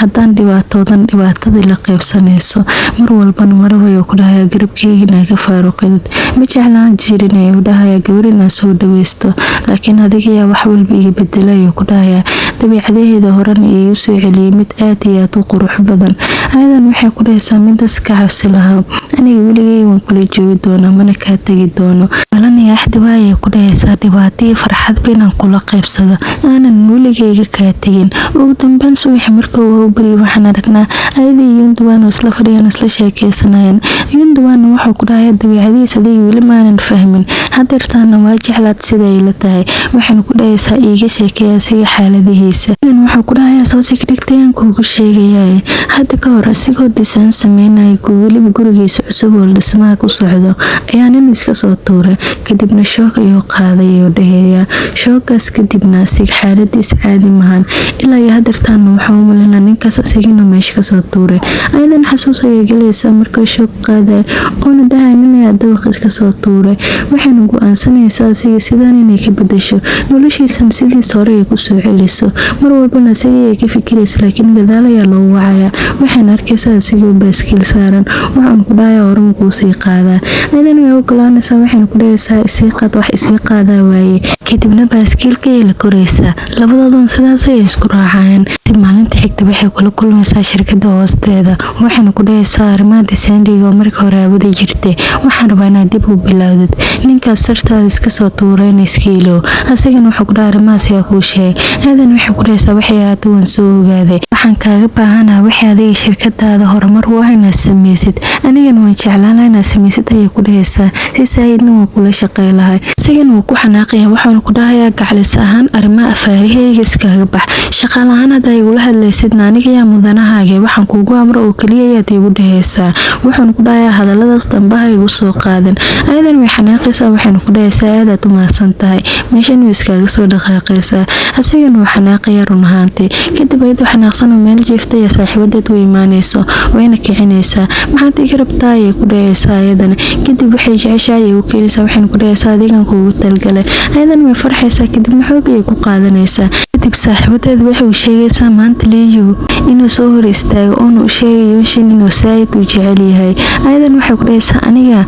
hadaan dhibaatoodan dhibaatadii la qaybsanayso mar walbana marwayo ku dhahayaa garabkeyga ka faaruqid ma jeclaan jirin ayuu dhahayaa gabar inaan soo dhaweysto laakiin adiga ayaa wax walba iga bedelay ku dhahayaa dabiicadeeda horena iyo soo celiyay mid aad iyo aad u qurux badan aydan waxay ku dhaysaa midaas ka cabsi lahaa aniga weligay waan kula joogi doonaa mana kaa tagi doono balaniya axdi waayay ku dhaysaa dhibaato iyo farxad inaan kula qaybsado aanan weligayga kaa tagin ugu dambeyn subax markuu u bari waxaan aragnaa ayadii yunduwaan oo isla fadhiyaan isla sheekeysanayaan yunduwaan wuxuu ku dhahayaa dabiicadiisa adiga weli maanan fahmin hadeertaana waa jeclaad sida ay la tahay waxaan ku dhaysaa iiga sheekeeyaa siga xaaladihiisa wuxuu ku dhahayaa soo sigdhigtayaan kuugu sheegayaa hadda ka hor asigoo disaan sameynaya weliba gurigiisa cusub oo dhismaha ku socdo ayaa nin iska soo tuuray kadibna shoog ayuu qaaday oo dhaheeyaa shoogaas kadibna asiga xaaladiisa caadi mahan ilaa iyo hadeertaana wuxuu umalinaa ninkaas asigina meesha kasoo tuuray ayadan xasuus ayay galaysaa markuu shoog qaaday oona dhahay nin ayaa dabaq iska soo tuuray waxayna go'aansanaysaa asiga sidaan inay ka bedesho noloshiisan sidiis hore ay ku soo celiso mar walbana asiga ay ka fikiraysa laakiin gadaal ayaa loo wacayaa waxayna arkaysaa asigoo baaskiil saaran waxaan ku dhahayaa horma kuu sii qaadaa ayadan way ogolaanaysaa waxayna ku dhahaysaa isii qaad wax isii qaadaa waaye kadibna baaskiilka ayay la koraysaa labadoodan sidaas ayay isku raacayaan dib maalinta xigta waxay kula kulmaysaa shirkada hoosteeda waxayna ku dhahaysaa arrimaha sandiga oo markii hore aawada jirtay waxaan rabaa inaad dib u bilowdid ninkaas sartaada iska soo tuureen iskiilo asigana wuxuu ku dhahay arrimahaas ayaa kuu sheegay aadan waxay ku dhahaysaa waxay ahaatay waan soo ogaaday waxaan kaaga baahanaha waxay adiga shirkadaada horumar waa inaad samaysid anigana waan jeclaan lahaa inaad samaysid ayay ku dhahaysaa si saayidna waa kula shaqey lahay asigana wuu ku xanaaqaya waxaanu ku dhahayaa gaclis ahaan arrimaha afaarihayga iskaga bax shaqaalahaan hadda igula hadlaysidna aniga yaa mudanahaaga waxaan kuugu amro oo keliya ayaad igu dhahaysaa waxaanu ku dhahayaa hadalladaas dambaha igu soo qaadan ayadan way xanaaqaysaa waxaynu ku dhahaysaa aadaad u mahadsan tahay meeshan way iskaga soo dhaqaaqaysaa asigana wuu xanaaqaya run ahaantii kadib ayadoo xanaaqsan oo meel jiifta iyo saaxiibadeed u imaanayso wayna kicinaysaa maxaad iga rabtaa ayay ku dhahaysaa ayadana kadib waxay jeceshahay ayay u keenaysaa waxaynu ku dhahaysaa adigan kuugu talgalay ayadan way farxaysaa kadibna xoog ayay ku qaadanaysaa kadib saaxiibadeed waxay u sheegaysaa maanta liiyu inuu soo hor istaago oona u sheegayo shin inuu saayid u jecel yahay ayadan waxay ku dhahaysaa aniga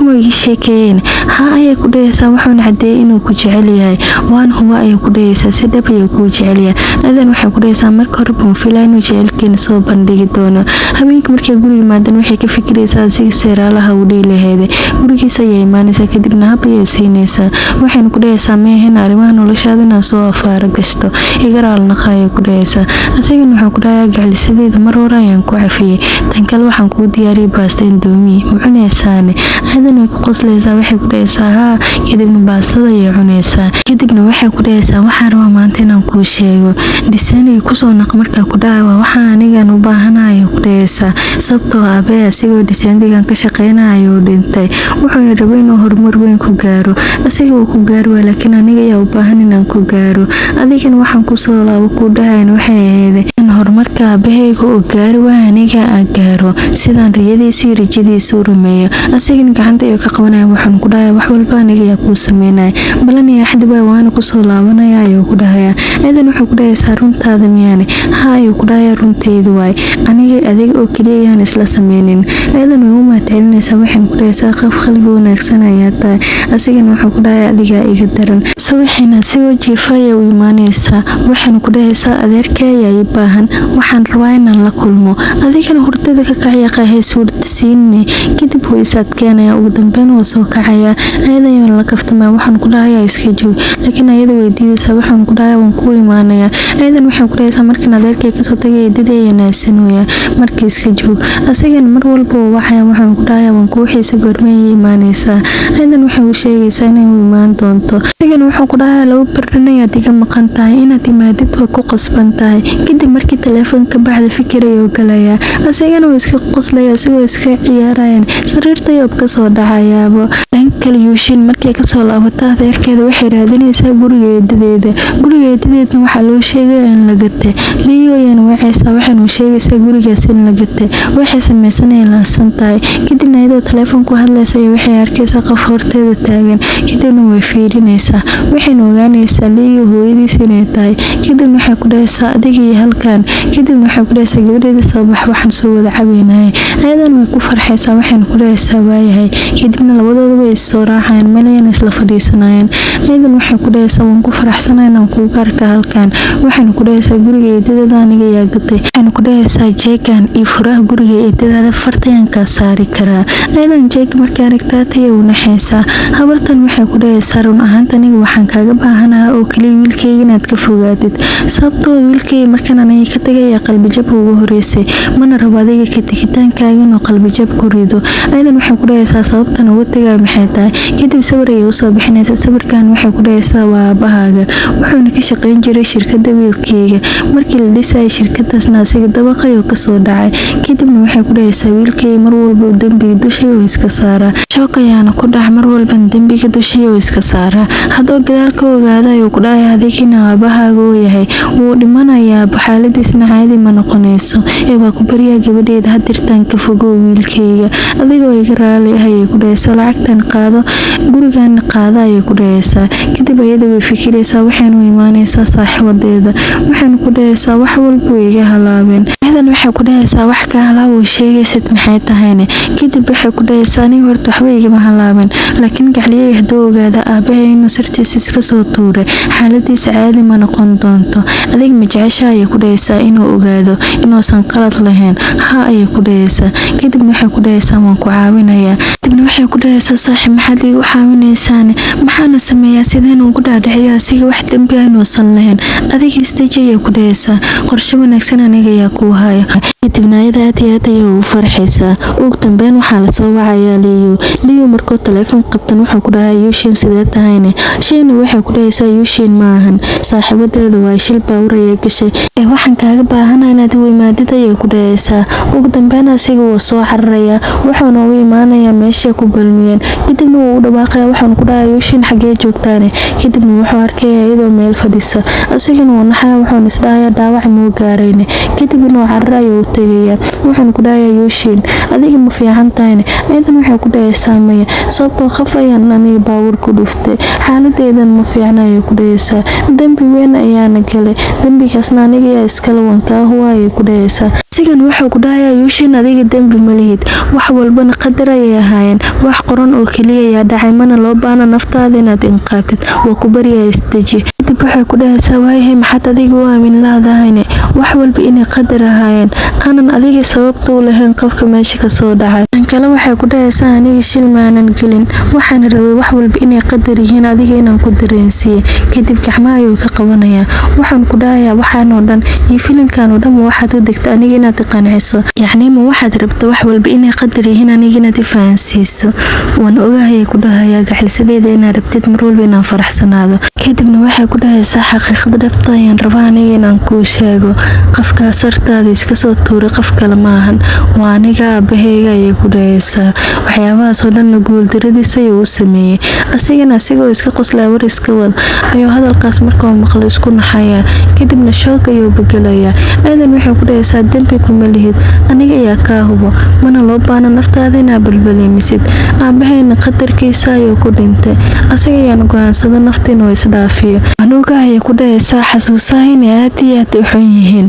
ma iga sheekeeyeen ha ayay ku dhahaysaa wuxuuna cadeeyay inuu ku jecel yahay waan huwa ayay ku dhahaysaa si dhab ayuu kuu jecel yahay ayadan waxay ku dhahaysaa marka hore buu filaa inuu jecelkeena soo bandhigi doono. Habeenkii markay guriga yimaadaan waxay ka fikiraysaa sidii seeraalaha u dhihi lahayd. Gurigiisa ayay imaanaysaa kadibna hab ayay siinaysaa. Waxayna ku dhahaysaa meehen arrimaha noloshaada inaad soo afaara gashto igaraal naqaaya ku dhahaysaa. Asagana wuxuu ku dhahayaa gaclisadeeda mar hore ayaan ku cafiyay, tan kale waxaan kuu diyaariyay baasta indoomi ma cunaysaane. Aadan way ku qoslaysaa waxay ku dhahaysaa haa, kadibna baastada ayay cunaysaa. Kadibna waxay ku dhahaysaa waxaan rabaa maanta inaan kuu sheego diseeniga kusoo naq markaa ku dhahay waa waxaan anigan u baahanahay ku dhahaysaa. Sababtoo aabbe asigoo diseenigan ka shaqeynayo dhintay wuxuuna rabay inuu horumar weyn ku gaaro. Asiga wuu ku gaari waayay laakiin aniga ayaa u baahan inaan ku gaaro. Adigana waxaan ku soo laabo ku dhahayn waxay ahayd in horumarka aabahayga uu gaari waayo aniga aan gaaro sidaan riyadiisa iyo rajadiisa u rumeeyo. Asigana gacanta ayuu ka qabanaya waxaan ku dhahay wax walba aniga ayaa kuu sameynaya balan iyo axad baa waana ku soo laabanaya ayuu ku dhahaya. Aadan wuxuu ku dhahaysaa runtaada miyaane? Haa ayuu ku dhahaya runteedu waay aniga adiga oo kaliya ayaan isla sameynin. Aadan way u mahadcelinaysaa waxaan ku dhahaysaa qof qalbi wanaagsan ayaa tahay. Asigana wuxuu ku dhahaya adiga iga daran. Subaxina asigoo jiifa ayay u imaanaysaa waxaan ku dhahaysaa adeerkay ayaa ii baahan waxaan rabaa inaan la kulmo. Adigana hurdada ka kacaya qaahay suurtisiinni kadib way is adkeynaya ugu dambeyn waa soo kacaya. Aadan ayuu la kaftamay waxaan ku dhahayaa iska joog laakiin ayada way diidaysaa waxaan ku dhahayaa waan ku imaanaya. Aadan wuxuu ku dhahaysaa markaan adeerkay ka soo tagay eedadii ayaan naasanooyaa markii iska joog. Asigana mar walba uu waxaya waxaan ku dhahayaa waan kuu xiisa goormay imaanaysaa. Aadan wuxuu u sheegaysaa inay u imaan doonto. Asigana wuxuu ku dhahayaa laba bardhan ayaad iga maqan tahay inaad imaadid waa ku qasban tahay. Kadib markii telefoonka baxda fikir ayuu galaya. Asigana wuu iska qoslaya asigoo iska ciyaarayaan sariirta ayuu ka soo dhacayaaba. Kale yuushin markay ka soo laabato adeerkeeda waxay raadinaysaa guriga eedadeeda. Guriga eedadeedna waxaa loo sheegay in la gatay. Liyo ayana wacaysaa waxaan u sheegaysaa gurigaas in la gatay. Waxay samaysanay laasan tahay. Kadibna iyadoo telefoon ku hadlaysa waxay arkaysaa qof horteeda taagan. Kadibna way fiirinaysaa. Waxayna ogaanaysaa Liyo hooyadiis inay tahay. Kadibna waxay ku dhahaysaa adiga iyo halkan. Kadibna waxay ku dhahaysaa gabadheeda soo bax waxaan soo wada cabaynahay. Aadan way ku farxaysaa waxaan ku dhahaysaa waayahay. Kadibna labadooda way soo raacayaan meel ayay isla fadhiisanayaan. Aadan waxay ku dhahaysaa waan ku faraxsanahay inaan kugu arko halkan. Waxaan ku dhahaysaa guriga eedada aniga ayaa gatay. Waxaan ku dhahaysaa jeegan iyo furaha guriga eedada fartayaan ka saari karaa. Aadan jeeg markay aragtaa ayay u naxaysaa. Habartan waxay ku dhahaysaa run ahaanta aniga waxaan kaaga baahanahay oo kaliya wiilkayga inaad ka fogaatid. Sababtoo wiilkayga markaan aniga ka tagay qalbi jab ugu horeysay mana rabo adiga ka tagitaankaaga inuu qalbi jab ku rido. Aadan waxay ku dhahaysaa sababtan ugu tagay maxay tahay. Kadib sawir ayay u soo bixinaysaa. Sawirkan waxay ku dhahaysaa waa aabahaaga wuxuuna ka shaqeyn jiray shirkadda wiilkayga. Markii la dhisay shirkadaasna asiga dabaq ayuu ka soo dhacay. Kadibna waxay ku dhahaysaa wiilkayga mar walba dambiga dushay oo iska saaraa. Shook ayaana ku dhax mar walba dambiga dushay oo iska saaraa. Hadoo gadaal ka ogaada ayuu ku dhahay adigina aabahaaga uu yahay wuu dhimanayaa xaaladiisna caadi ma noqonayso. Waa ku bariyaa gabadheeda hadirtaan ka fogow wiilkayga adigoo iga raali ah ayay ku dhahaysaa lacagtan qaado gurigan qaada ayay ku dhahaysaa. Kadib ayada way fikiraysaa waxaan u imaanaysaa saaxiibadeeda waxaan ku dhahaysaa wax walba way iga halaabeen. Aadan waxay ku dhahaysaa wax ka halaab oo sheegaysid maxay tahayne. Kadib waxay ku dhahaysaa aniga horta waxba igama halaabeen laakiin gacliyay hadoo ogaada aabahay inuu sirtiisa iska soo tuuray xaaladiisa caadi ma noqon doonto. Adiga ma jeceshahay ayay ku dhahaysaa inuu ogaado inuusan qalad lahayn. Haa ayay ku dhahaysaa. Kadibna waxay ku dhahaysaa waan ku caawinayaa. Kadibna waxay ku dhahaysaa saaxiib maxaad igu caawinaysaan maxaana sameeyaa sideen ugu dhaadhiciyaa asiga wax dambi ah inuusan lahayn. Adiga istaji ayay ku dhahaysaa qorshe wanaagsan aniga ayaa kuu haya. Kadibna ayada aad iyo aad ayay u farxaysaa. Ugu dambeyn waxaa la soo wacayaa Liyo markuu telefoon qabtan wuxuu ku dhahay yuushin sidee tahayne. Shayna waxay ku dhahaysaa yuushin maahan saaxiibadeeda waa shil baawur ayay gashay waxaan kaaga baahanahay inaad u imaadid ayay ku dhahaysaa. Ugu dambeyn asiga wuu soo cararayaa wuxuuna u imaanayaa meesha ku balmiyeen. Kadibna wuu u dhawaaqayaa waxaan ku dhahay yuushin xagee joogtaane. Kadibna wuxuu arkayaa iyadoo meel fadhisa asigana wuu naxayaa wuxuuna is dhahayaa dhaawac muu gaarayne. Kadibna uu carar ayuu u tagayaa waxaan ku dhahayaa yuushin adiga ma fiican tahayne. Aadan waxay ku dhahaysaa maya sababtoo qof ayaan aniga baawur ku dhuftay xaaladeedan ma fiicna ayay ku dhahaysaa. dambi weyn ayaana galay dambigaasna aniga ayaa iskala wankaa huwa ayay ku dhahaysaa. Asigan wuxuu ku dhahayaa yuushin adiga dambi ma lihid wax walbana qadar ayay ahaayeen wax qoran oo kaliya ayaa dhacay mana loo baahna naftaada inaad inqaabtid waa ku bariyaa isdeji. Kadib kadib waxay ku dhahaysaa waayahay maxaad adiga u aamin laadahayne wax walba inay qadar ahaayeen aanan adiga sababta u lahayn qofka meesha kasoo dhacay. tan kale waxay ku dhahaysaa aniga shil maanan gelin, waxaan rabay wax walba inay qadar yihiin adiga inaan ku dareensiiye. kadib gacmaha ayuu ka qabanayaa, waxaan ku dhahayaa waxaan oo dhan iyo filimkan oo dhan ma waxaad u degta aniga inaad i qanciso, yacni ma waxaad rabta wax walba inay qadar yihiin aniga inaad i fahansiiso. waan ogahayay ku dhahayaa gaxilsadeeda inaad rabtid mar walba inaan faraxsanaado. kadibna waxay ku dhahaysaa xaqiiqada dhabta ayaan rabaa aniga inaan kuu sheego, qofkaas hortaada iska soo tuuray qof kale maahan, waa aniga aabaheyga ayay ku dhahaysaa. waxyaabahaas oo dhanna guuldaradiisa ayuu u sameeyey. asigana asigoo iska qoslaa war iska wada ayuu hadalkaas markuu maqlay isku naxayaa, kadibna shoog ayuu begelayaa. aadan waxay ku dhahaysaa dembi kuma lihid, aniga ayaa kaa hubo, mana loo baana naftaada inaa balbalimisid. aabaheyna qadarkiisa ayuu ku dhintay, asiga ayaan go'aansada nafta inuu isdhaafiyo. anuga ayay ku dhahaysaa xasuusaha inay aad iyo aad u xun yihiin,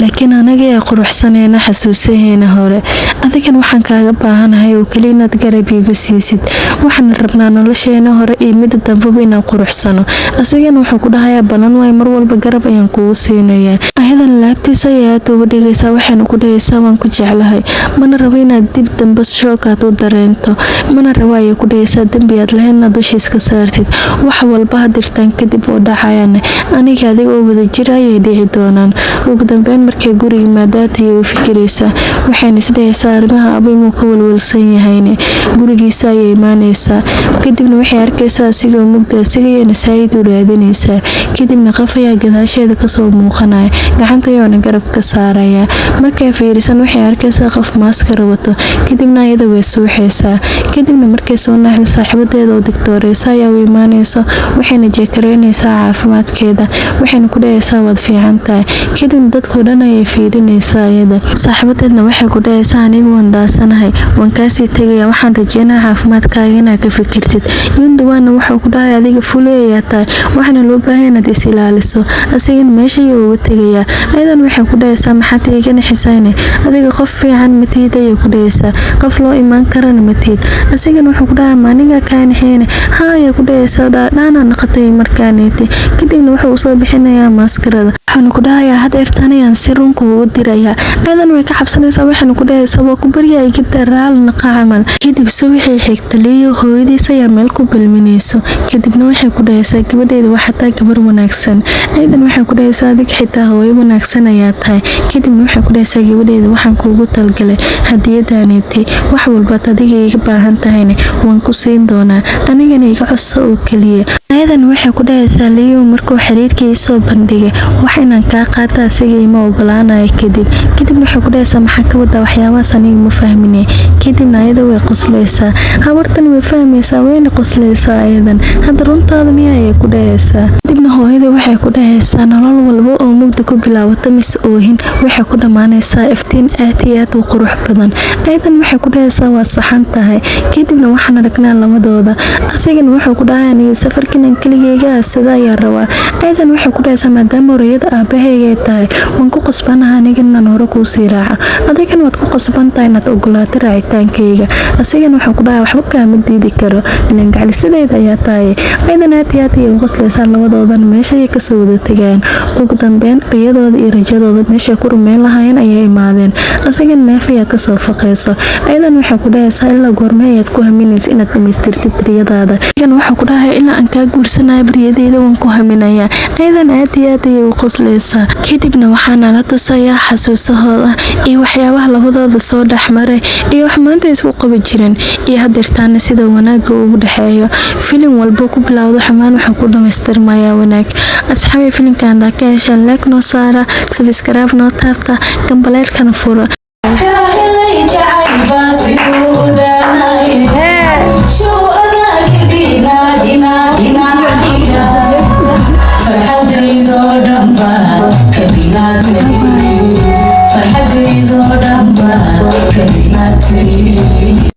laakiin anaga ayaa quruxsanayna xasuusaheena hore. adigan waxaan kaaga baahanahay oo keli inaad garab iigu siisid, waxaan rabnaa nolosheena hore iyo mida dambaba inaan quruxsano. asigana wuxuu ku dhahayaa balan waay mar walba garab ayaan kugu siinayaa. ayadan laabtiisa ayaa aad uga dhigaysaa, waxayna ku dhahaysaa waan ku jeclahay, mana rabo inaad dib dambe shookaad u dareento, mana rabo ayay ku dhahaysaa dembi aad lahayn inaad dusha iska saartid. wax walba hadirtaan kadib oo dhacayaan aniga adiga oo wada jira ayay dhici doonaan. ugu dambeyn markay guriga maadaad ayay u fikiraysaa, waxayna isdhahaysaa arrimaha abay muu ka walwalsan yahayne. gurigiisa ayay imaanaysaa, kadibna waxay arkaysaa asigoo mugda, asigayana saayid u raadinaysaa. kadibna qof ayaa gadaasheeda kasoo muuqanaya, gacanta ayaana garab ka saaraya. markay fiirisan waxay arkaysaa qof maaskara wato, kadibna iyada way suuxaysaa. kadibna markay soo naaxda saaxiibadeeda oo digtooreysa ayaa u imaanaysa, waxayna jeekaraynaysaa caafimaadkeeda, waxayna ku dhahaysaa waad fiican tahay. kadibna dadkoo dhan ayay fiirinaysaa iyada. saaxiibadeedna waxay ku dhahaysaa aniga waan daasanahay, waan kaasii tegaya, waxaan rajeynaa caafimaadkaaga inaad ka fikirtid. yunduwaana wuxuu ku dhahay adiga fule ayaa tahay, waxaana loo baahan inaad is ilaaliso. asigana meesha ayuu uga tegayaa. ayadan waxay ku dhahaysaa maxaad iiga naxisayne, adiga qof fiican matihid ayay ku dhahaysaa, qof loo imaan karana matihid. asigana wuxuu ku dhahay maaniga kaa naxeene, haa ayay ku dhahaysaa dhaana naqatay markaaneyti. kadibna wuxuu usoo bixinayaa maaskarada, waxaanu ku dhahayaa hadeertaan ayaan si runka ugu dirayaa. aadan way ka cabsanaysaa, waxaanu ku dhahaysaa waa ku baryaa igida raal naqa camal. kadib subaxii xigta liyo hooyadiis ayaa meel ku balminayso, kadibna waxay ku dhahaysaa gabadheeda waa xataa gabar wanaagsan. aadan waxay ku dhahaysaa adig xitaa hooyo wanaagsan ayaa tahay. kadibna waxay ku dhahaysaa gabadheeda waxaan kuugu talgalay hadiyadaaniti, wax walbaad adiga iga baahan tahayne waan ku siin doonaa, anigana iga codso oo keliya. aadan waxay ku dhahaysaa liyo markuu xiriirkii soo bandhigay wax inaan kaa qaata asiga ima ogolaanayo. kadibna waxay ku dhahaysaa maxaa ka wadaa waxyaabahaas aniga ma fahmine. kadibna ayada way qoslaysaa, habartan way fahmaysaa wayna qoslaysaa. ayadan hadda runtaada miya ayay ku dhahaysaa. kadibna hooyada waxay ku dhahaysaa nolol walba oo mugdi ku bilaawata mise oohin waxay ku dhammaanaysaa iftiin aad iyo aad u qurux badan. ayadan waxay ku dhahaysaa waa saxan tahay. kadibna waxaan aragnaa labadooda, asigana wuxuu ku dhahay aniga safarkiinan keligeyga sida ayaa rabaa. ayadan waxay ku dhahaysaa maadaama horeyada aabaheyga ay tahay waan ku qasbanaha aniga inaan hore kuu sii raaca, adigana waad ku qasban tahay inaad ogolaato raacitaankeyga. asigana wuxuu ku dhahay waxba kaama diidi karo, ilan gaclisadeeda ayaa tahay. ayadan aad iyo aad ayay u qoslaysaa, labadoodan meesha ayay kasoo wada tegayaan. ugu dambeyn riyadooda iyo rajadooda meeshay ku rumeyn lahaayeen ayay imaadeen. asigana neef ayaa kasoo faqayso. ayadan waxay ku dhahaysaa ilaa goorme ayaad ku haminaysa inaad dhamaystirtid riyadaada. asigana wuxuu ku dhahay ilaa aan kaa guursanayo baryadeyda waan ku haminayaa. ayadan aad iyo aad ayay u qoslaysaa. kadibna waxaana la tusayaa xasuusahooda iyo waxyaabaha labadooda soo dhexmaray iyo wax maanta isku qabi jireen iyo hadeertaana sida wanaaga ugu dhexeeyo. filim walba ku bilaawdo xumaan wuxuu ku dhamaystirmayaa wanaag. asxaabi filimkan daa ka heshaan like noo saara, subscribe noo taabta, gambaleelkana furo. فرحتي ذو دمبا كبيرتي